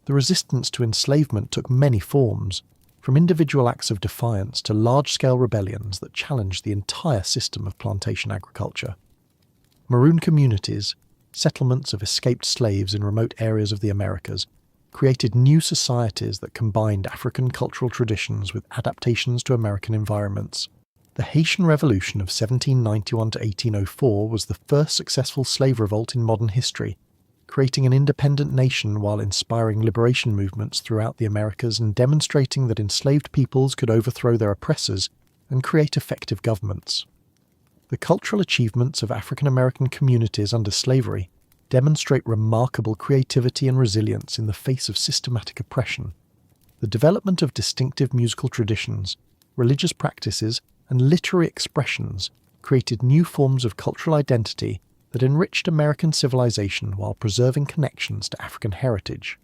The resistance to enslavement took many forms, from individual acts of defiance to large-scale rebellions that challenged the entire system of plantation agriculture. Maroon communities, settlements of escaped slaves in remote areas of the Americas, created new societies that combined African cultural traditions with adaptations to American environments. The Haitian Revolution of 1791 to 1804 was the first successful slave revolt in modern history, creating an independent nation while inspiring liberation movements throughout the Americas and demonstrating that enslaved peoples could overthrow their oppressors and create effective governments. The cultural achievements of African American communities under slavery demonstrate remarkable creativity and resilience in the face of systematic oppression. The development of distinctive musical traditions, religious practices, and literary expressions created new forms of cultural identity that enriched American civilization while preserving connections to African heritage.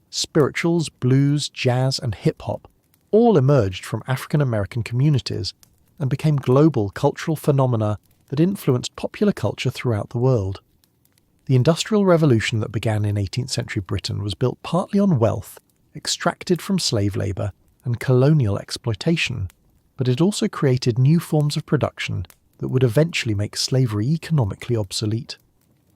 Spirituals, blues, jazz, and hip-hop all emerged from African American communities and became global cultural phenomena that influenced popular culture throughout the world. The Industrial Revolution that began in 18th century Britain was built partly on wealth extracted from slave labour and colonial exploitation, but it also created new forms of production that would eventually make slavery economically obsolete.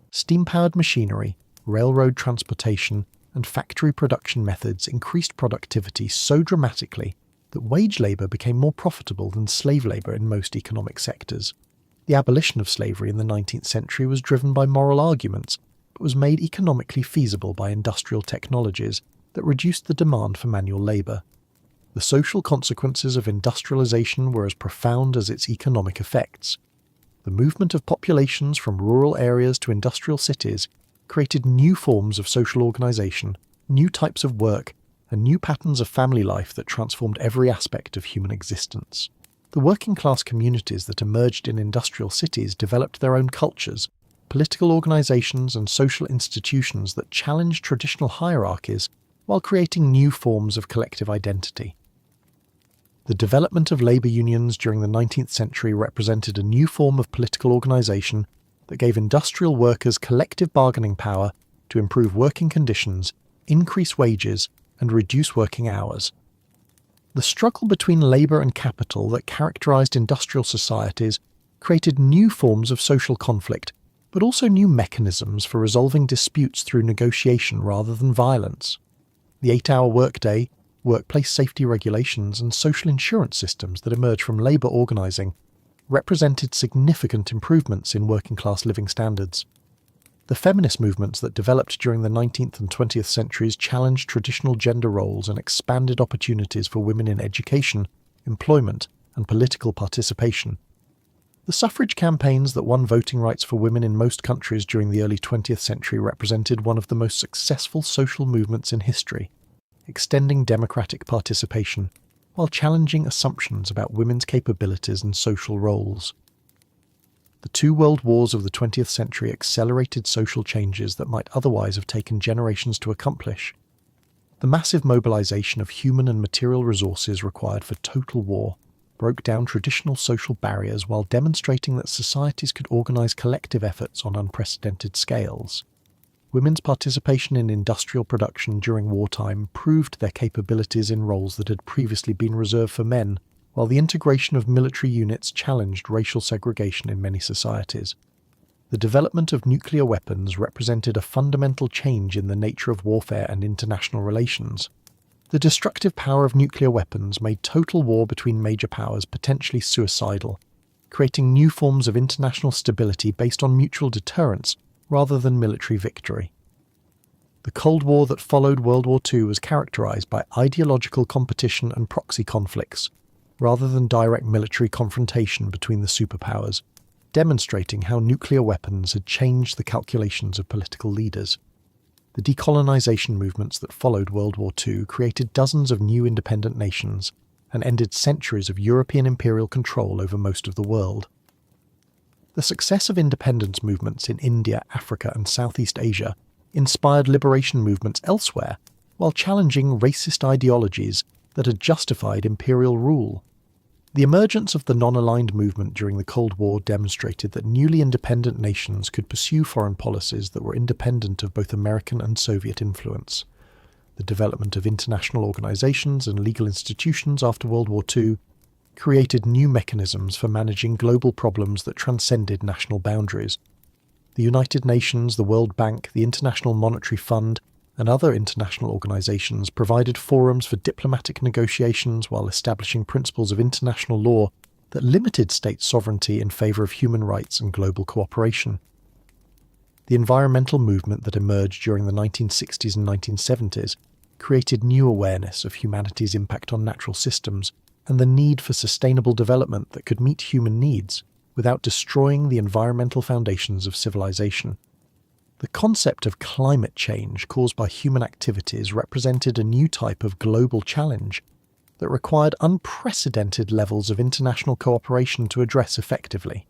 Steam-powered machinery, railroad transportation, and factory production methods increased productivity so dramatically that wage labour became more profitable than slave labour in most economic sectors. The abolition of slavery in the 19th century was driven by moral arguments, but was made economically feasible by industrial technologies that reduced the demand for manual labour. The social consequences of industrialisation were as profound as its economic effects. The movement of populations from rural areas to industrial cities created new forms of social organisation, new types of work, and new patterns of family life that transformed every aspect of human existence. The working-class communities that emerged in industrial cities developed their own cultures, political organisations and social institutions that challenged traditional hierarchies while creating new forms of collective identity. The development of labour unions during the 19th century represented a new form of political organisation that gave industrial workers collective bargaining power to improve working conditions, increase wages, and reduce working hours. The struggle between labour and capital that characterised industrial societies created new forms of social conflict, but also new mechanisms for resolving disputes through negotiation rather than violence. The 8-hour workday, workplace safety regulations, and social insurance systems that emerged from labour organising represented significant improvements in working-class living standards. The feminist movements that developed during the 19th and 20th centuries challenged traditional gender roles and expanded opportunities for women in education, employment, and political participation. The suffrage campaigns that won voting rights for women in most countries during the early 20th century represented one of the most successful social movements in history, extending democratic participation while challenging assumptions about women's capabilities and social roles. The two world wars of the 20th century accelerated social changes that might otherwise have taken generations to accomplish. The massive mobilization of human and material resources required for total war broke down traditional social barriers while demonstrating that societies could organize collective efforts on unprecedented scales. Women's participation in industrial production during wartime proved their capabilities in roles that had previously been reserved for men, while the integration of military units challenged racial segregation in many societies. The development of nuclear weapons represented a fundamental change in the nature of warfare and international relations. The destructive power of nuclear weapons made total war between major powers potentially suicidal, creating new forms of international stability based on mutual deterrence rather than military victory. The Cold War that followed World War II was characterized by ideological competition and proxy conflicts, rather than direct military confrontation between the superpowers, demonstrating how nuclear weapons had changed the calculations of political leaders. The decolonization movements that followed World War II created dozens of new independent nations and ended centuries of European imperial control over most of the world. The success of independence movements in India, Africa, and Southeast Asia inspired liberation movements elsewhere, while challenging racist ideologies that had justified imperial rule. The emergence of the non-aligned movement during the Cold War demonstrated that newly independent nations could pursue foreign policies that were independent of both American and Soviet influence. The development of international organizations and legal institutions after World War II created new mechanisms for managing global problems that transcended national boundaries. The United Nations, the World Bank, the International Monetary Fund, and other international organizations provided forums for diplomatic negotiations while establishing principles of international law that limited state sovereignty in favor of human rights and global cooperation. The environmental movement that emerged during the 1960s and 1970s created new awareness of humanity's impact on natural systems and the need for sustainable development that could meet human needs without destroying the environmental foundations of civilization. The concept of climate change caused by human activities represented a new type of global challenge that required unprecedented levels of international cooperation to address effectively.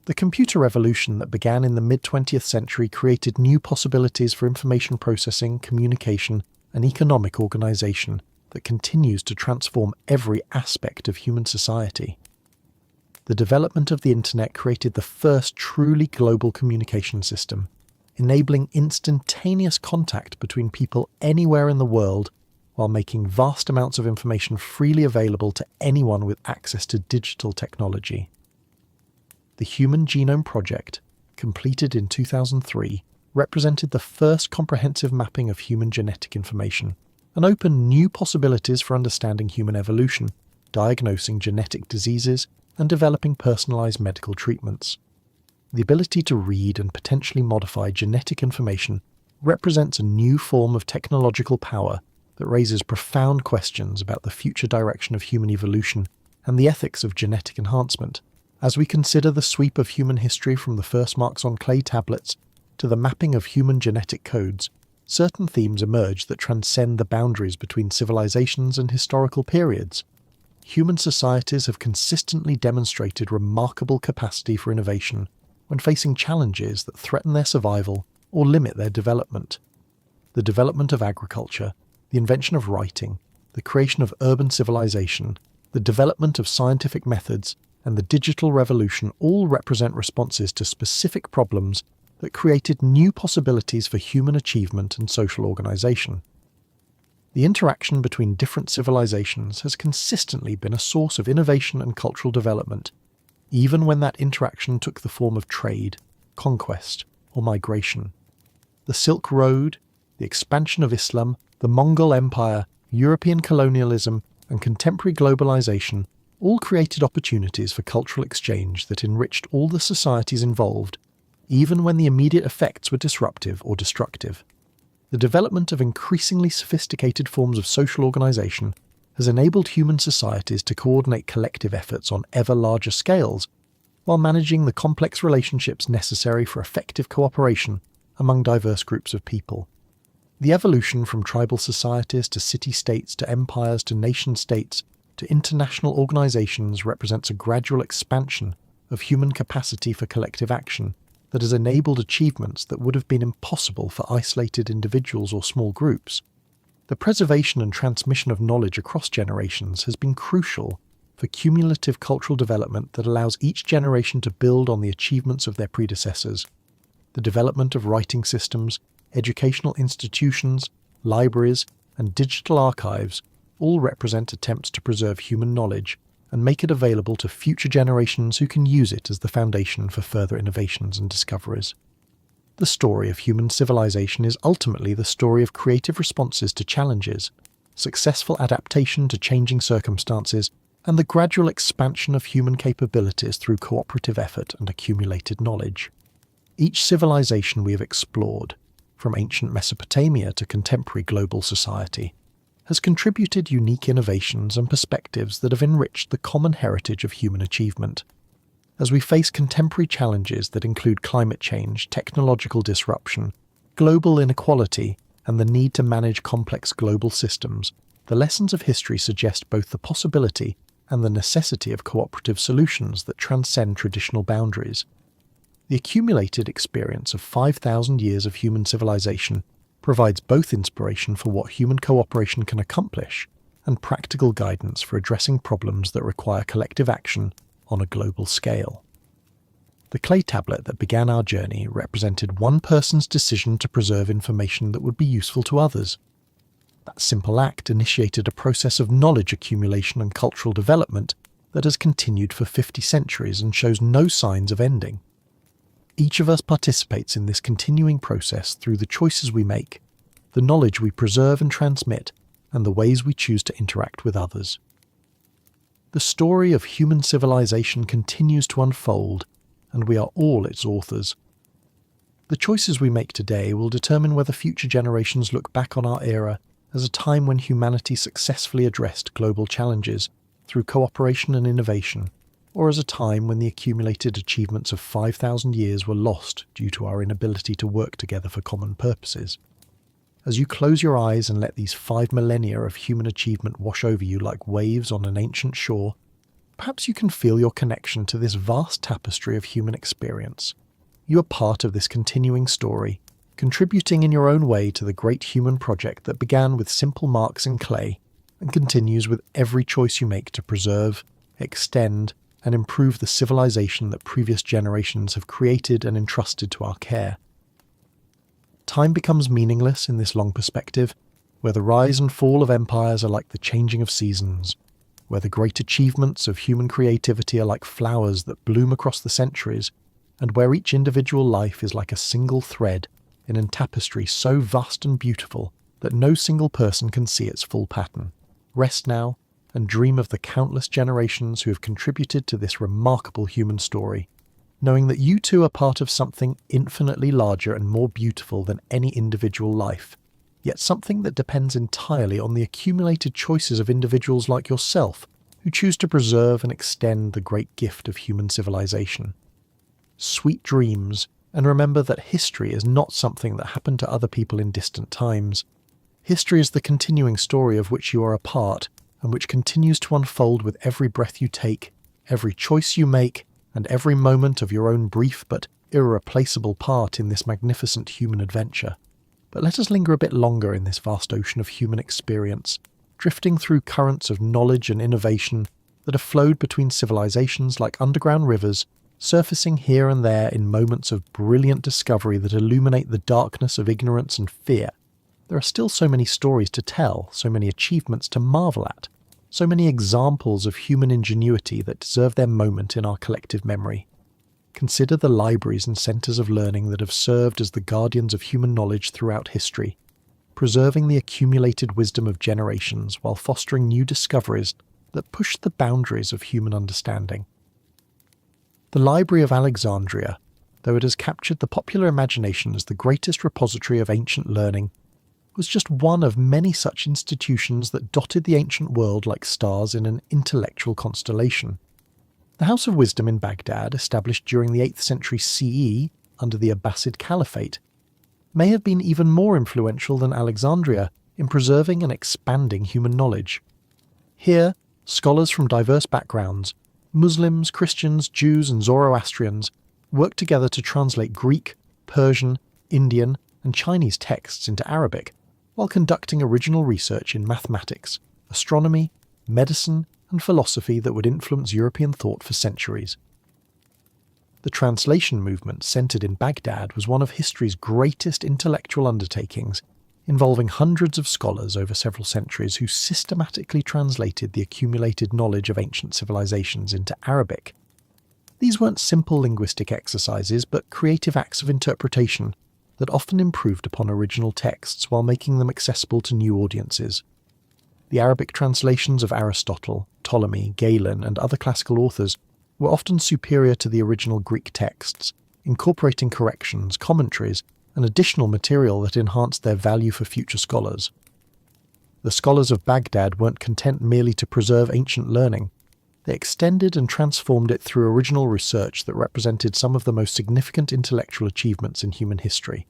The computer revolution that began in the mid-20th century created new possibilities for information processing, communication, and economic organization that continues to transform every aspect of human society. The development of the internet created the first truly global communication system, enabling instantaneous contact between people anywhere in the world while making vast amounts of information freely available to anyone with access to digital technology. The Human Genome Project, completed in 2003, represented the first comprehensive mapping of human genetic information, and open new possibilities for understanding human evolution, diagnosing genetic diseases, and developing personalized medical treatments. The ability to read and potentially modify genetic information represents a new form of technological power that raises profound questions about the future direction of human evolution and the ethics of genetic enhancement. As we consider the sweep of human history from the first marks on clay tablets to the mapping of human genetic codes, certain themes emerge that transcend the boundaries between civilizations and historical periods. Human societies have consistently demonstrated remarkable capacity for innovation when facing challenges that threaten their survival or limit their development. The development of agriculture, the invention of writing, the creation of urban civilization, the development of scientific methods, and the digital revolution all represent responses to specific problems that created new possibilities for human achievement and social organization. The interaction between different civilizations has consistently been a source of innovation and cultural development, even when that interaction took the form of trade, conquest, or migration. The Silk Road, the expansion of Islam, the Mongol Empire, European colonialism, and contemporary globalization all created opportunities for cultural exchange that enriched all the societies involved, even when the immediate effects were disruptive or destructive. The development of increasingly sophisticated forms of social organization has enabled human societies to coordinate collective efforts on ever larger scales, while managing the complex relationships necessary for effective cooperation among diverse groups of people. The evolution from tribal societies to city-states to empires to nation-states to international organizations represents a gradual expansion of human capacity for collective action that has enabled achievements that would have been impossible for isolated individuals or small groups. The preservation and transmission of knowledge across generations has been crucial for cumulative cultural development that allows each generation to build on the achievements of their predecessors. The development of writing systems, educational institutions, libraries, and digital archives all represent attempts to preserve human knowledge and make it available to future generations who can use it as the foundation for further innovations and discoveries. The story of human civilization is ultimately the story of creative responses to challenges, successful adaptation to changing circumstances, and the gradual expansion of human capabilities through cooperative effort and accumulated knowledge. Each civilization we have explored, from ancient Mesopotamia to contemporary global society, has contributed unique innovations and perspectives that have enriched the common heritage of human achievement. As we face contemporary challenges that include climate change, technological disruption, global inequality, and the need to manage complex global systems, the lessons of history suggest both the possibility and the necessity of cooperative solutions that transcend traditional boundaries. The accumulated experience of 5,000 years of human civilization provides both inspiration for what human cooperation can accomplish and practical guidance for addressing problems that require collective action on a global scale. The clay tablet that began our journey represented one person's decision to preserve information that would be useful to others. That simple act initiated a process of knowledge accumulation and cultural development that has continued for 50 centuries and shows no signs of ending. Each of us participates in this continuing process through the choices we make, the knowledge we preserve and transmit, and the ways we choose to interact with others. The story of human civilization continues to unfold, and we are all its authors. The choices we make today will determine whether future generations look back on our era as a time when humanity successfully addressed global challenges through cooperation and innovation, or as a time when the accumulated achievements of 5,000 years were lost due to our inability to work together for common purposes. As you close your eyes and let these 5 millennia of human achievement wash over you like waves on an ancient shore, perhaps you can feel your connection to this vast tapestry of human experience. You are part of this continuing story, contributing in your own way to the great human project that began with simple marks in clay and continues with every choice you make to preserve, extend, and improve the civilization that previous generations have created and entrusted to our care. Time becomes meaningless in this long perspective, where the rise and fall of empires are like the changing of seasons, where the great achievements of human creativity are like flowers that bloom across the centuries, and where each individual life is like a single thread in a tapestry so vast and beautiful that no single person can see its full pattern. Rest now and dream of the countless generations who have contributed to this remarkable human story, knowing that you too are part of something infinitely larger and more beautiful than any individual life, yet something that depends entirely on the accumulated choices of individuals like yourself who choose to preserve and extend the great gift of human civilization. Sweet dreams, and remember that history is not something that happened to other people in distant times. History is the continuing story of which you are a part, and which continues to unfold with every breath you take, every choice you make, and every moment of your own brief but irreplaceable part in this magnificent human adventure. But let us linger a bit longer in this vast ocean of human experience, drifting through currents of knowledge and innovation that have flowed between civilizations like underground rivers, surfacing here and there in moments of brilliant discovery that illuminate the darkness of ignorance and fear. There are still so many stories to tell, so many achievements to marvel at, so many examples of human ingenuity that deserve their moment in our collective memory. Consider the libraries and centres of learning that have served as the guardians of human knowledge throughout history, preserving the accumulated wisdom of generations while fostering new discoveries that push the boundaries of human understanding. The Library of Alexandria, though it has captured the popular imagination as the greatest repository of ancient learning, was just one of many such institutions that dotted the ancient world like stars in an intellectual constellation. The House of Wisdom in Baghdad, established during the 8th century CE under the Abbasid Caliphate, may have been even more influential than Alexandria in preserving and expanding human knowledge. Here, scholars from diverse backgrounds, Muslims, Christians, Jews and Zoroastrians, worked together to translate Greek, Persian, Indian and Chinese texts into Arabic, while conducting original research in mathematics, astronomy, medicine and philosophy that would influence European thought for centuries. The translation movement centred in Baghdad was one of history's greatest intellectual undertakings, involving hundreds of scholars over several centuries who systematically translated the accumulated knowledge of ancient civilizations into Arabic. These weren't simple linguistic exercises, but creative acts of interpretation that often improved upon original texts while making them accessible to new audiences. The Arabic translations of Aristotle, Ptolemy, Galen, and other classical authors were often superior to the original Greek texts, incorporating corrections, commentaries, and additional material that enhanced their value for future scholars. The scholars of Baghdad weren't content merely to preserve ancient learning. They extended and transformed it through original research that represented some of the most significant intellectual achievements in human history.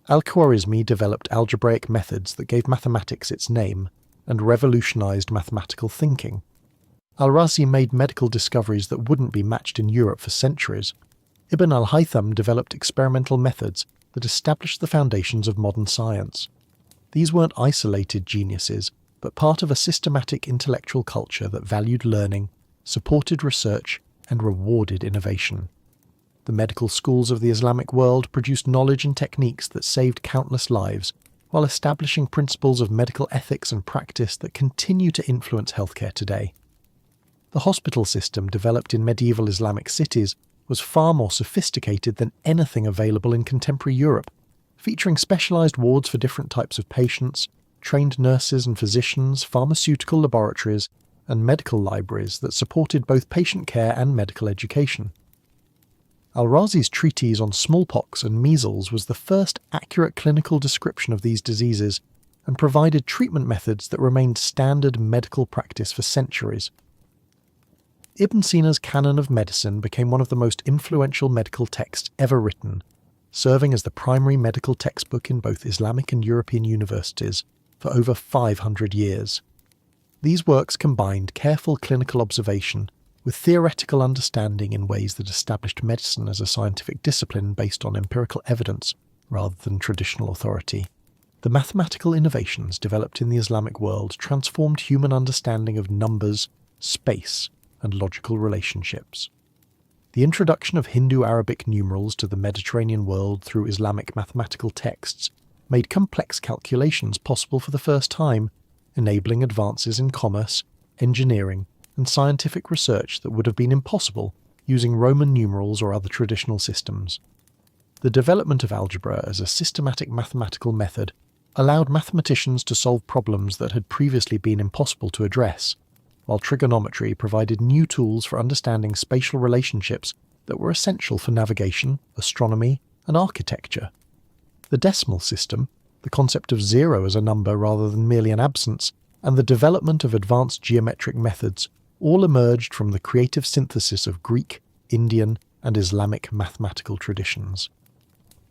Al-Khwarizmi developed algebraic methods that gave mathematics its name and revolutionized mathematical thinking. Al-Razi made medical discoveries that wouldn't be matched in Europe for centuries. Ibn al-Haytham developed experimental methods that established the foundations of modern science. These weren't isolated geniuses, but part of a systematic intellectual culture that valued learning, supported research, and rewarded innovation. The medical schools of the Islamic world produced knowledge and techniques that saved countless lives, while establishing principles of medical ethics and practice that continue to influence healthcare today. The hospital system developed in medieval Islamic cities was far more sophisticated than anything available in contemporary Europe, featuring specialized wards for different types of patients, trained nurses and physicians, pharmaceutical laboratories, and medical libraries that supported both patient care and medical education. Al-Razi's treatise on smallpox and measles was the first accurate clinical description of these diseases and provided treatment methods that remained standard medical practice for centuries. Ibn Sina's Canon of Medicine became one of the most influential medical texts ever written, serving as the primary medical textbook in both Islamic and European universities for over 500 years. These works combined careful clinical observation with theoretical understanding in ways that established medicine as a scientific discipline based on empirical evidence rather than traditional authority. The mathematical innovations developed in the Islamic world transformed human understanding of numbers, space, and logical relationships. The introduction of Hindu-Arabic numerals to the Mediterranean world through Islamic mathematical texts made complex calculations possible for the first time, enabling advances in commerce, engineering, and scientific research that would have been impossible using Roman numerals or other traditional systems. The development of algebra as a systematic mathematical method allowed mathematicians to solve problems that had previously been impossible to address, while trigonometry provided new tools for understanding spatial relationships that were essential for navigation, astronomy, and architecture. The decimal system, the concept of zero as a number rather than merely an absence, and the development of advanced geometric methods all emerged from the creative synthesis of Greek, Indian, and Islamic mathematical traditions.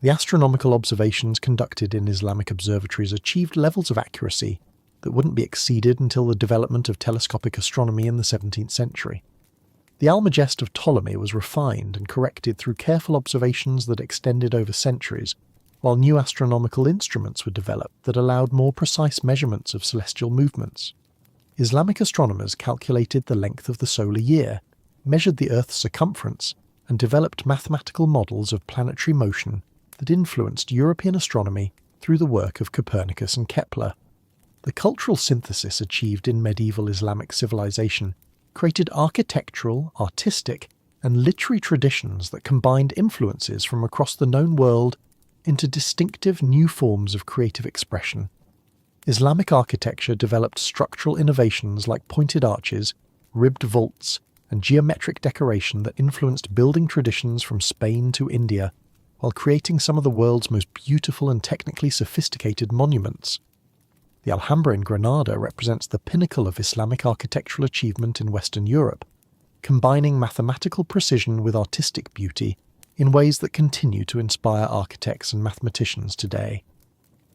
The astronomical observations conducted in Islamic observatories achieved levels of accuracy that wouldn't be exceeded until the development of telescopic astronomy in the 17th century. The Almagest of Ptolemy was refined and corrected through careful observations that extended over centuries, while new astronomical instruments were developed that allowed more precise measurements of celestial movements. Islamic astronomers calculated the length of the solar year, measured the Earth's circumference, and developed mathematical models of planetary motion that influenced European astronomy through the work of Copernicus and Kepler. The cultural synthesis achieved in medieval Islamic civilization created architectural, artistic, and literary traditions that combined influences from across the known world into distinctive new forms of creative expression. Islamic architecture developed structural innovations like pointed arches, ribbed vaults, and geometric decoration that influenced building traditions from Spain to India, while creating some of the world's most beautiful and technically sophisticated monuments. The Alhambra in Granada represents the pinnacle of Islamic architectural achievement in Western Europe, combining mathematical precision with artistic beauty in ways that continue to inspire architects and mathematicians today.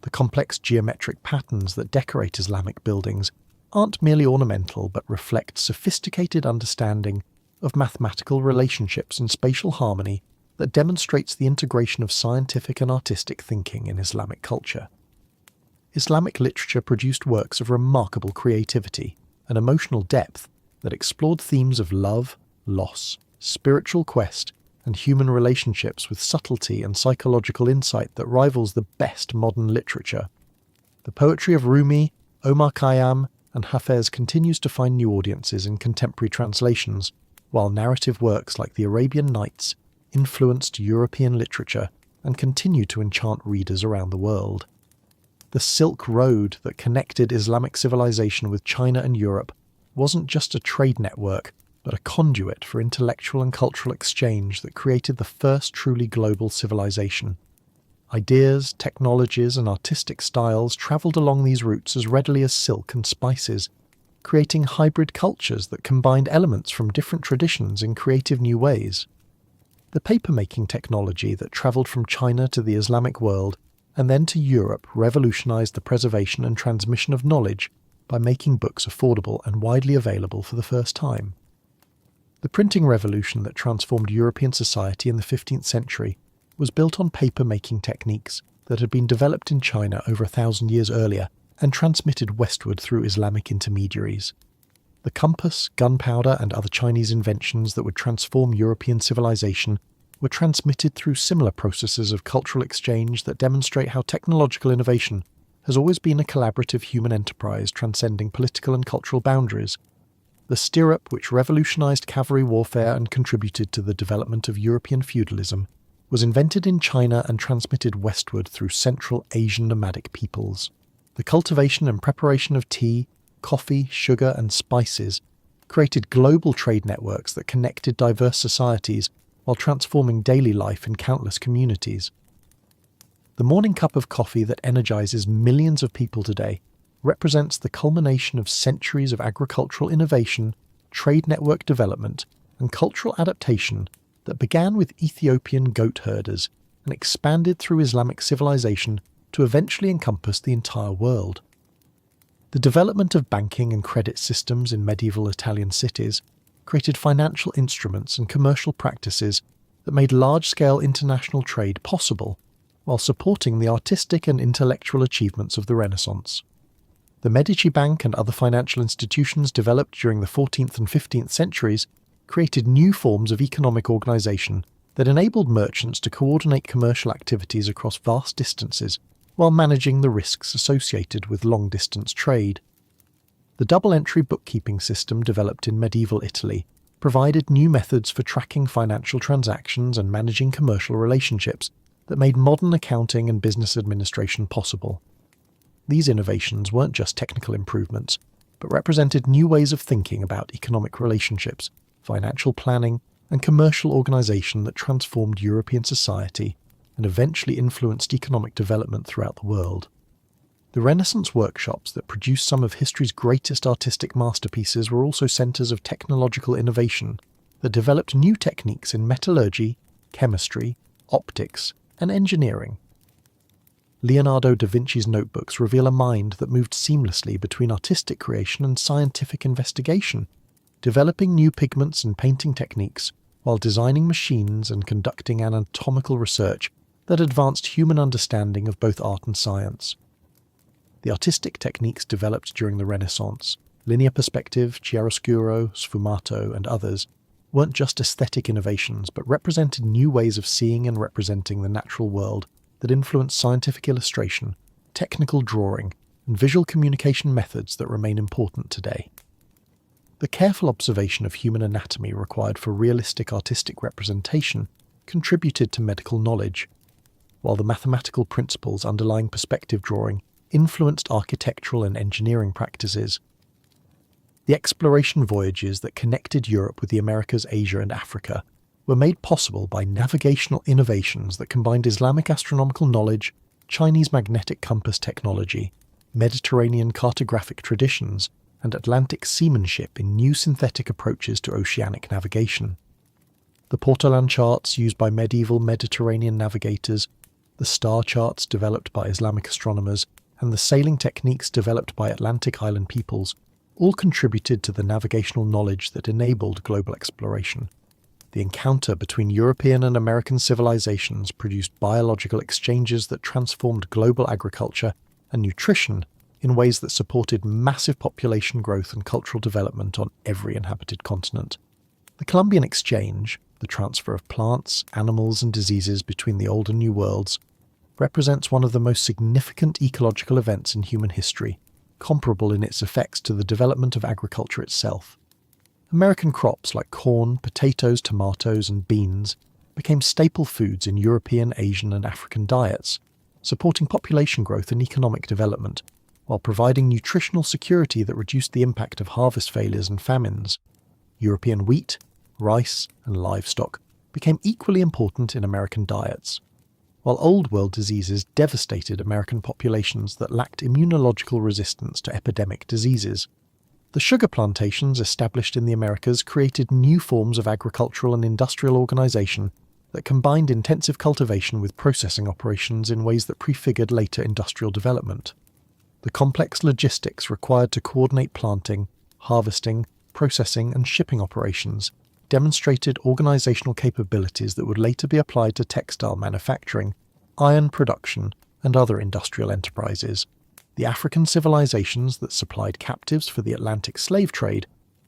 The complex geometric patterns that decorate Islamic buildings aren't merely ornamental but reflect sophisticated understanding of mathematical relationships and spatial harmony that demonstrates the integration of scientific and artistic thinking in Islamic culture. Islamic literature produced works of remarkable creativity and emotional depth that explored themes of love, loss, spiritual quest, and human relationships with subtlety and psychological insight that rivals the best modern literature. The poetry of Rumi, Omar Khayyam, and Hafez continues to find new audiences in contemporary translations, while narrative works like the Arabian Nights influenced European literature and continue to enchant readers around the world. The Silk Road that connected Islamic civilization with China and Europe wasn't just a trade network, but a conduit for intellectual and cultural exchange that created the first truly global civilization. Ideas, technologies, and artistic styles travelled along these routes as readily as silk and spices, creating hybrid cultures that combined elements from different traditions in creative new ways. The papermaking technology that travelled from China to the Islamic world and then to Europe revolutionized the preservation and transmission of knowledge by making books affordable and widely available for the first time. The printing revolution that transformed European society in the 15th century was built on paper-making techniques that had been developed in China over 1,000 years earlier and transmitted westward through Islamic intermediaries. The compass, gunpowder, and other Chinese inventions that would transform European civilization were transmitted through similar processes of cultural exchange that demonstrate how technological innovation has always been a collaborative human enterprise transcending political and cultural boundaries. The stirrup, which revolutionized cavalry warfare and contributed to the development of European feudalism, was invented in China and transmitted westward through Central Asian nomadic peoples. The cultivation and preparation of tea, coffee, sugar, and spices created global trade networks that connected diverse societies while transforming daily life in countless communities. The morning cup of coffee that energizes millions of people today represents the culmination of centuries of agricultural innovation, trade network development, and cultural adaptation that began with Ethiopian goat herders and expanded through Islamic civilization to eventually encompass the entire world. The development of banking and credit systems in medieval Italian cities created financial instruments and commercial practices that made large-scale international trade possible, while supporting the artistic and intellectual achievements of the Renaissance. The Medici Bank and other financial institutions developed during the 14th and 15th centuries created new forms of economic organization that enabled merchants to coordinate commercial activities across vast distances while managing the risks associated with long-distance trade. The double-entry bookkeeping system developed in medieval Italy provided new methods for tracking financial transactions and managing commercial relationships that made modern accounting and business administration possible. These innovations weren't just technical improvements, but represented new ways of thinking about economic relationships, financial planning, and commercial organization that transformed European society and eventually influenced economic development throughout the world. The Renaissance workshops that produced some of history's greatest artistic masterpieces were also centers of technological innovation that developed new techniques in metallurgy, chemistry, optics, and engineering. Leonardo da Vinci's notebooks reveal a mind that moved seamlessly between artistic creation and scientific investigation, developing new pigments and painting techniques while designing machines and conducting anatomical research that advanced human understanding of both art and science. The artistic techniques developed during the Renaissance, linear perspective, chiaroscuro, sfumato, and others, weren't just aesthetic innovations but represented new ways of seeing and representing the natural world that influenced scientific illustration, technical drawing, and visual communication methods that remain important today. The careful observation of human anatomy required for realistic artistic representation contributed to medical knowledge, while the mathematical principles underlying perspective drawing influenced architectural and engineering practices. The exploration voyages that connected Europe with the Americas, Asia, and Africa were made possible by navigational innovations that combined Islamic astronomical knowledge, Chinese magnetic compass technology, Mediterranean cartographic traditions, and Atlantic seamanship in new synthetic approaches to oceanic navigation. The Portolan charts used by medieval Mediterranean navigators, the star charts developed by Islamic astronomers, and the sailing techniques developed by Atlantic island peoples all contributed to the navigational knowledge that enabled global exploration. The encounter between European and American civilizations produced biological exchanges that transformed global agriculture and nutrition in ways that supported massive population growth and cultural development on every inhabited continent. The Columbian Exchange, the transfer of plants, animals, and diseases between the Old and New Worlds, represents one of the most significant ecological events in human history, comparable in its effects to the development of agriculture itself. American crops like corn, potatoes, tomatoes, and beans became staple foods in European, Asian, and African diets, supporting population growth and economic development, while providing nutritional security that reduced the impact of harvest failures and famines. European wheat, rice, and livestock became equally important in American diets, while Old World diseases devastated American populations that lacked immunological resistance to epidemic diseases. The sugar plantations established in the Americas created new forms of agricultural and industrial organization that combined intensive cultivation with processing operations in ways that prefigured later industrial development. The complex logistics required to coordinate planting, harvesting, processing, and shipping operations demonstrated organizational capabilities that would later be applied to textile manufacturing, iron production, and other industrial enterprises. The African civilizations that supplied captives for the Atlantic slave trade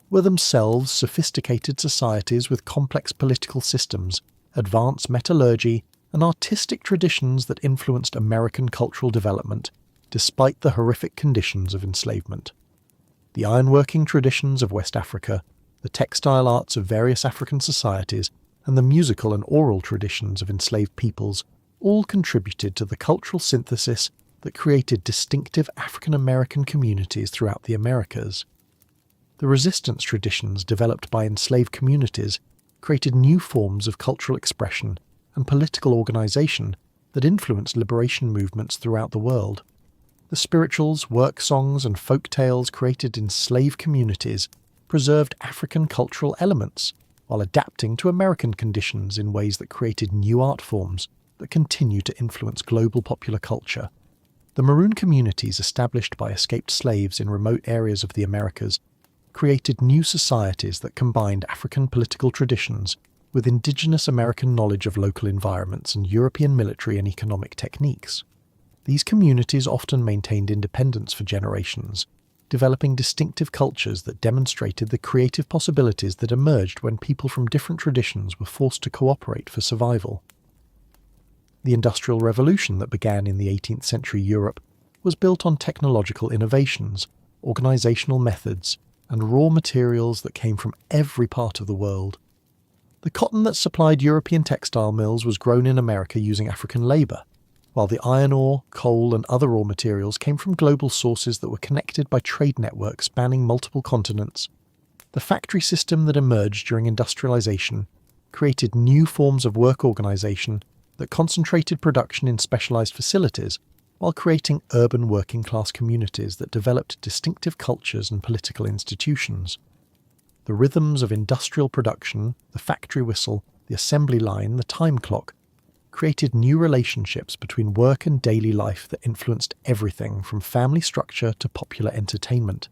were themselves sophisticated societies with complex political systems, advanced metallurgy, and artistic traditions that influenced American cultural development, despite the horrific conditions of enslavement. The ironworking traditions of West Africa, the textile arts of various African societies, and the musical and oral traditions of enslaved peoples all contributed to the cultural synthesis that created distinctive African American communities throughout the Americas. The resistance traditions developed by enslaved communities created new forms of cultural expression and political organization that influenced liberation movements throughout the world. The spirituals, work songs, and folk tales created in slave communities preserved African cultural elements while adapting to American conditions in ways that created new art forms that continue to influence global popular culture. The maroon communities established by escaped slaves in remote areas of the Americas created new societies that combined African political traditions with indigenous American knowledge of local environments and European military and economic techniques. These communities often maintained independence for generations, developing distinctive cultures that demonstrated the creative possibilities that emerged when people from different traditions were forced to cooperate for survival. The Industrial Revolution that began in the 18th century Europe was built on technological innovations, organizational methods, and raw materials that came from every part of the world. The cotton that supplied European textile mills was grown in America using African labor, while the iron ore, coal and other raw materials came from global sources that were connected by trade networks spanning multiple continents. The factory system that emerged during industrialization created new forms of work organization that concentrated production in specialized facilities while creating urban working-class communities that developed distinctive cultures and political institutions. The rhythms of industrial production, the factory whistle, the assembly line, the time clock, created new relationships between work and daily life that influenced everything from family structure to popular entertainment.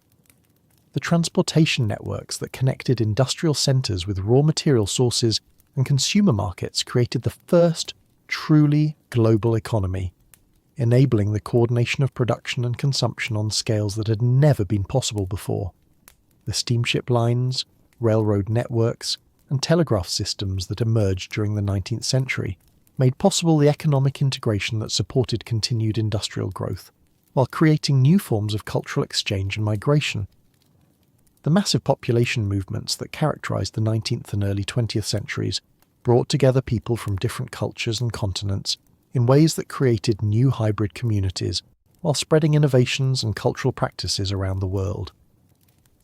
The transportation networks that connected industrial centres with raw material sources and consumer markets created the first truly global economy, enabling the coordination of production and consumption on scales that had never been possible before. The steamship lines, railroad networks, and telegraph systems that emerged during the 19th century made possible the economic integration that supported continued industrial growth, while creating new forms of cultural exchange and migration. The massive population movements that characterized the 19th and early 20th centuries brought together people from different cultures and continents in ways that created new hybrid communities while spreading innovations and cultural practices around the world.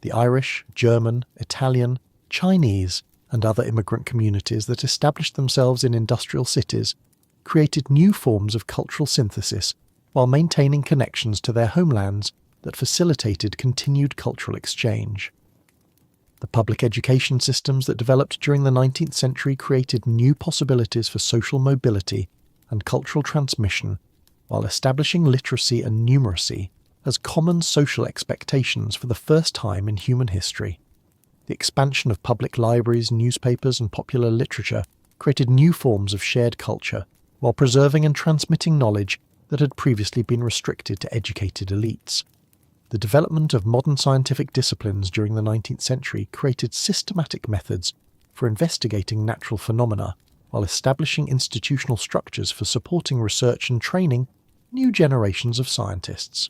The Irish, German, Italian, Chinese, and other immigrant communities that established themselves in industrial cities created new forms of cultural synthesis while maintaining connections to their homelands that facilitated continued cultural exchange. The public education systems that developed during the 19th century created new possibilities for social mobility and cultural transmission while establishing literacy and numeracy as common social expectations for the first time in human history. The expansion of public libraries, newspapers, and popular literature created new forms of shared culture while preserving and transmitting knowledge that had previously been restricted to educated elites. The development of modern scientific disciplines during the 19th century created systematic methods for investigating natural phenomena while establishing institutional structures for supporting research and training new generations of scientists.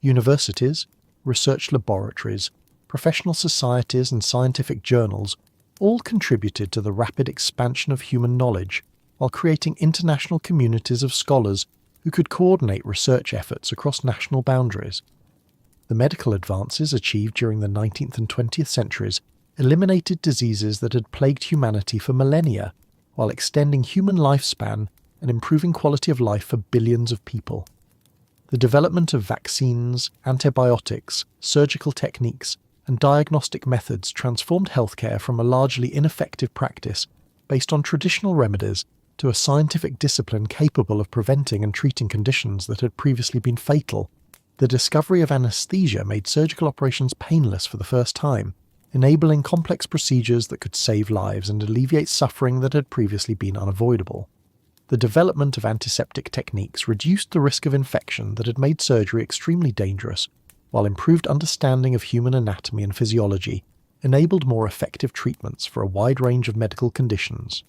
Universities, research laboratories, professional societies and scientific journals all contributed to the rapid expansion of human knowledge while creating international communities of scholars who could coordinate research efforts across national boundaries. The medical advances achieved during the 19th and 20th centuries eliminated diseases that had plagued humanity for millennia while extending human lifespan and improving quality of life for billions of people. The development of vaccines, antibiotics, surgical techniques, and diagnostic methods transformed healthcare from a largely ineffective practice based on traditional remedies to a scientific discipline capable of preventing and treating conditions that had previously been fatal. The discovery of anesthesia made surgical operations painless for the first time, enabling complex procedures that could save lives and alleviate suffering that had previously been unavoidable. The development of antiseptic techniques reduced the risk of infection that had made surgery extremely dangerous, while improved understanding of human anatomy and physiology enabled more effective treatments for a wide range of medical conditions.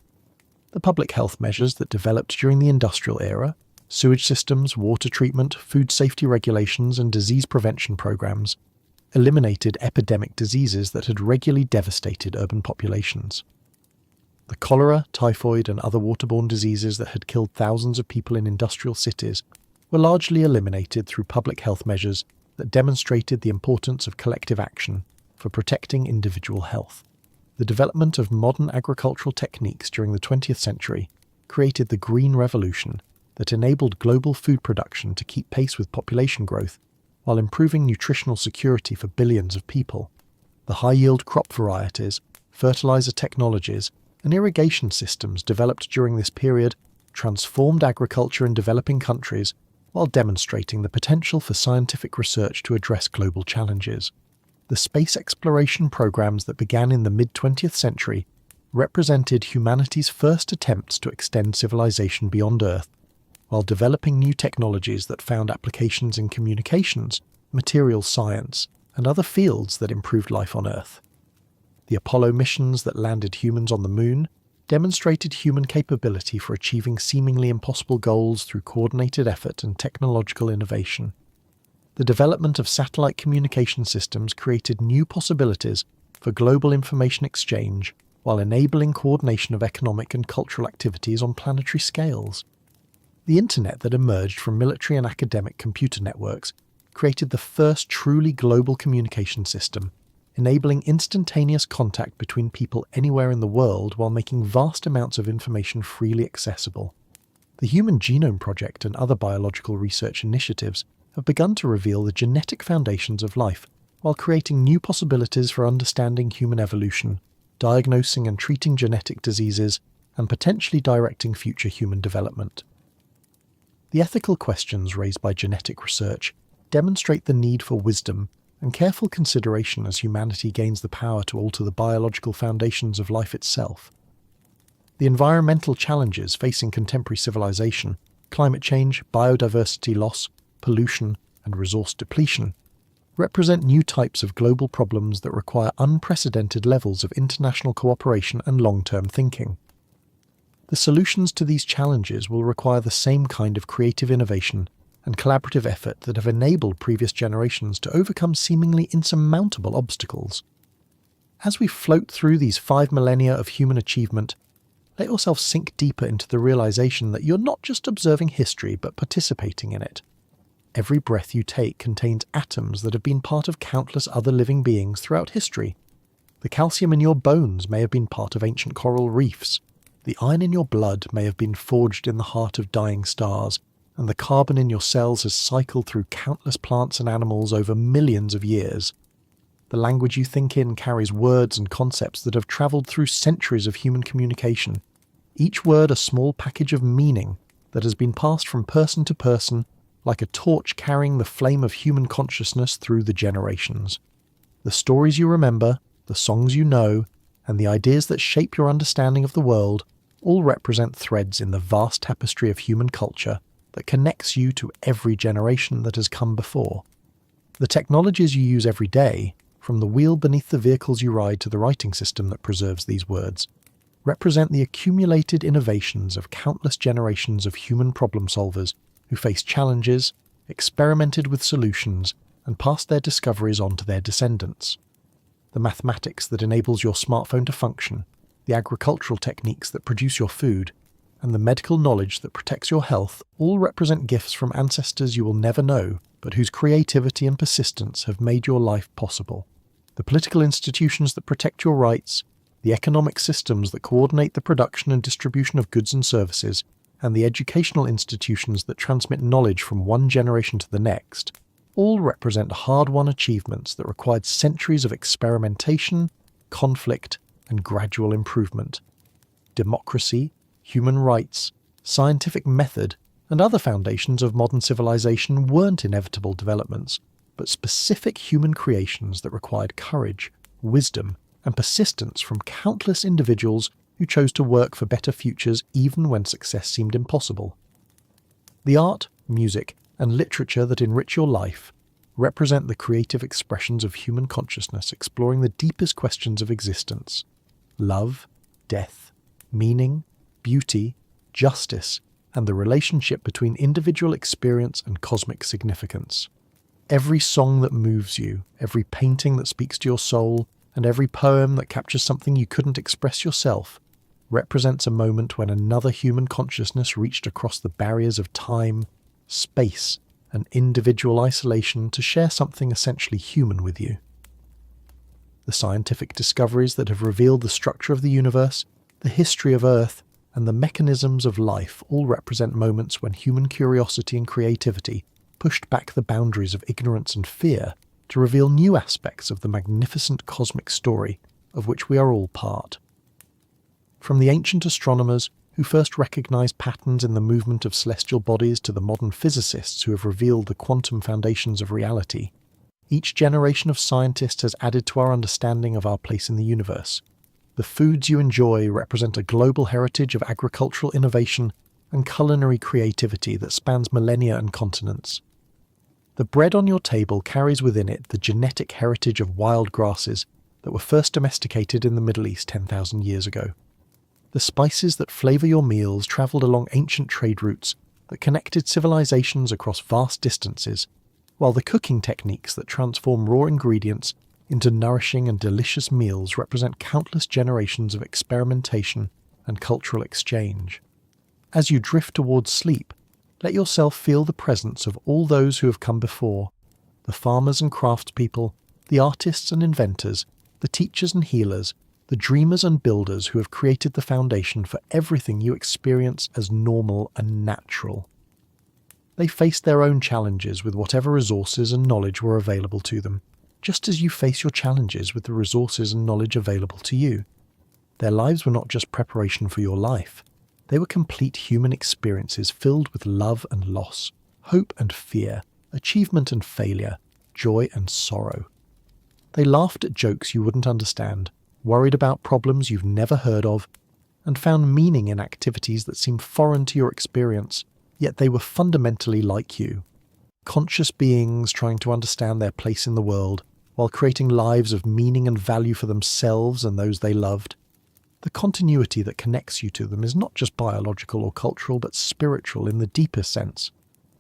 The public health measures that developed during the industrial era, sewage systems, water treatment, food safety regulations, and disease prevention programs, eliminated epidemic diseases that had regularly devastated urban populations. The cholera, typhoid, and other waterborne diseases that had killed thousands of people in industrial cities were largely eliminated through public health measures that demonstrated the importance of collective action for protecting individual health. The development of modern agricultural techniques during the 20th century created the Green Revolution that enabled global food production to keep pace with population growth while improving nutritional security for billions of people. The high-yield crop varieties, fertilizer technologies, and irrigation systems developed during this period transformed agriculture in developing countries while demonstrating the potential for scientific research to address global challenges. The space exploration programs that began in the mid-20th century represented humanity's first attempts to extend civilization beyond Earth, while developing new technologies that found applications in communications, materials science, and other fields that improved life on Earth. The Apollo missions that landed humans on the Moon demonstrated human capability for achieving seemingly impossible goals through coordinated effort and technological innovation. The development of satellite communication systems created new possibilities for global information exchange while enabling coordination of economic and cultural activities on planetary scales. The internet that emerged from military and academic computer networks created the first truly global communication system, enabling instantaneous contact between people anywhere in the world while making vast amounts of information freely accessible. The Human Genome Project and other biological research initiatives have begun to reveal the genetic foundations of life while creating new possibilities for understanding human evolution, diagnosing and treating genetic diseases, and potentially directing future human development. The ethical questions raised by genetic research demonstrate the need for wisdom and careful consideration as humanity gains the power to alter the biological foundations of life itself. The environmental challenges facing contemporary civilization, climate change, biodiversity loss, pollution, and resource depletion, represent new types of global problems that require unprecedented levels of international cooperation and long-term thinking. The solutions to these challenges will require the same kind of creative innovation and collaborative effort that have enabled previous generations to overcome seemingly insurmountable obstacles. As we float through these 5 millennia of human achievement, let yourself sink deeper into the realization that you're not just observing history but participating in it. Every breath you take contains atoms that have been part of countless other living beings throughout history. The calcium in your bones may have been part of ancient coral reefs. The iron in your blood may have been forged in the heart of dying stars, and the carbon in your cells has cycled through countless plants and animals over millions of years. The language you think in carries words and concepts that have travelled through centuries of human communication, each word a small package of meaning that has been passed from person to person like a torch carrying the flame of human consciousness through the generations. The stories you remember, the songs you know, and the ideas that shape your understanding of the world all represent threads in the vast tapestry of human culture that connects you to every generation that has come before. The technologies you use every day, from the wheel beneath the vehicles you ride to the writing system that preserves these words, represent the accumulated innovations of countless generations of human problem solvers who faced challenges, experimented with solutions, and passed their discoveries on to their descendants. The mathematics that enables your smartphone to function, the agricultural techniques that produce your food, and the medical knowledge that protects your health all represent gifts from ancestors you will never know, but whose creativity and persistence have made your life possible. The political institutions that protect your rights, the economic systems that coordinate the production and distribution of goods and services, and the educational institutions that transmit knowledge from one generation to the next, all represent hard-won achievements that required centuries of experimentation, conflict, and gradual improvement. Democracy, human rights, scientific method, and other foundations of modern civilization weren't inevitable developments, but specific human creations that required courage, wisdom, and persistence from countless individuals who chose to work for better futures even when success seemed impossible. The art, music, and literature that enrich your life represent the creative expressions of human consciousness exploring the deepest questions of existence: love, death, meaning, beauty, justice, and the relationship between individual experience and cosmic significance. Every song that moves you, every painting that speaks to your soul, and every poem that captures something you couldn't express yourself represents a moment when another human consciousness reached across the barriers of time, space, and individual isolation to share something essentially human with you. The scientific discoveries that have revealed the structure of the universe, the history of Earth, and the mechanisms of life all represent moments when human curiosity and creativity pushed back the boundaries of ignorance and fear to reveal new aspects of the magnificent cosmic story of which we are all part. From the ancient astronomers who first recognized patterns in the movement of celestial bodies to the modern physicists who have revealed the quantum foundations of reality, each generation of scientists has added to our understanding of our place in the universe. The foods you enjoy represent a global heritage of agricultural innovation and culinary creativity that spans millennia and continents. The bread on your table carries within it the genetic heritage of wild grasses that were first domesticated in the Middle East 10,000 years ago. The spices that flavour your meals travelled along ancient trade routes that connected civilizations across vast distances, while the cooking techniques that transform raw ingredients into nourishing and delicious meals represent countless generations of experimentation and cultural exchange. As you drift towards sleep, Let yourself feel the presence of all those who have come before, the farmers and craftspeople, the artists and inventors, the teachers and healers, the dreamers and builders who have created the foundation for everything you experience as normal and natural. They faced their own challenges with whatever resources and knowledge were available to them, just as you face your challenges with the resources and knowledge available to you. Their lives were not just preparation for your life. They were complete human experiences filled with love and loss, hope and fear, achievement and failure, joy and sorrow. They laughed at jokes you wouldn't understand, worried about problems you've never heard of, and found meaning in activities that seemed foreign to your experience, yet they were fundamentally like you. Conscious beings trying to understand their place in the world, while creating lives of meaning and value for themselves and those they loved. The continuity that connects you to them is not just biological or cultural, but spiritual in the deepest sense.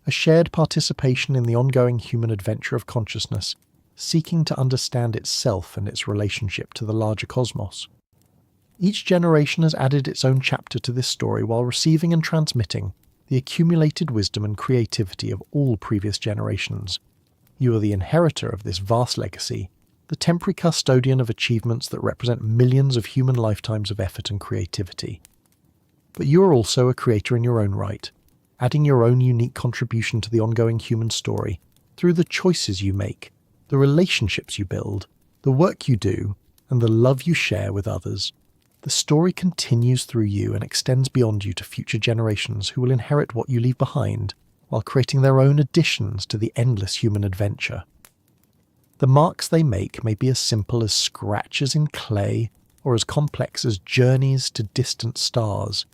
A shared participation in the ongoing human adventure of consciousness, seeking to understand itself and its relationship to the larger cosmos. Each generation has added its own chapter to this story while receiving and transmitting the accumulated wisdom and creativity of all previous generations. You are the inheritor of this vast legacy, the temporary custodian of achievements that represent millions of human lifetimes of effort and creativity. But you are also a creator in your own right, adding your own unique contribution to the ongoing human story through the choices you make, the relationships you build, the work you do, and the love you share with others. The story continues through you and extends beyond you to future generations who will inherit what you leave behind, while creating their own additions to the endless human adventure. The marks they make may be as simple as scratches in clay or as complex as journeys to distant stars,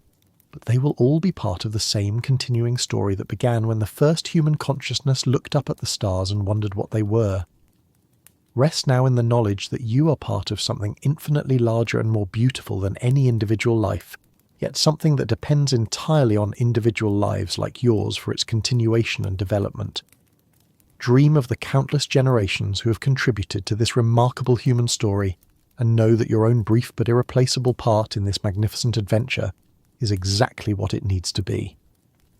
but they will all be part of the same continuing story that began when the first human consciousness looked up at the stars and wondered what they were. Rest now in the knowledge that you are part of something infinitely larger and more beautiful than any individual life, yet something that depends entirely on individual lives like yours for its continuation and development. Dream of the countless generations who have contributed to this remarkable human story, and know that your own brief but irreplaceable part in this magnificent adventure is exactly what it needs to be.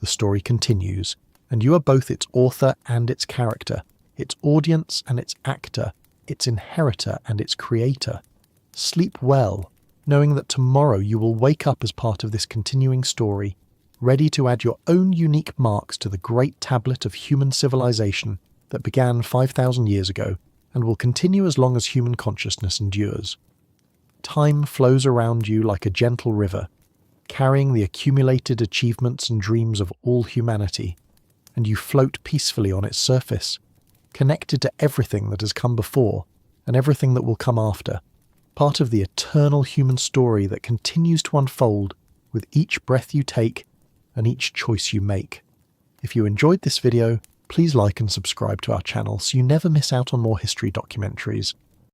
The story continues, and you are both its author and its character, its audience and its actor, its inheritor and its creator. Sleep well, knowing that tomorrow you will wake up as part of this continuing story, ready to add your own unique marks to the great tablet of human civilization that began 5,000 years ago and will continue as long as human consciousness endures. Time flows around you like a gentle river, carrying the accumulated achievements and dreams of all humanity, and you float peacefully on its surface, connected to everything that has come before and everything that will come after, part of the eternal human story that continues to unfold with each breath you take and each choice you make. If you enjoyed this video, please like and subscribe to our channel so you never miss out on more history documentaries.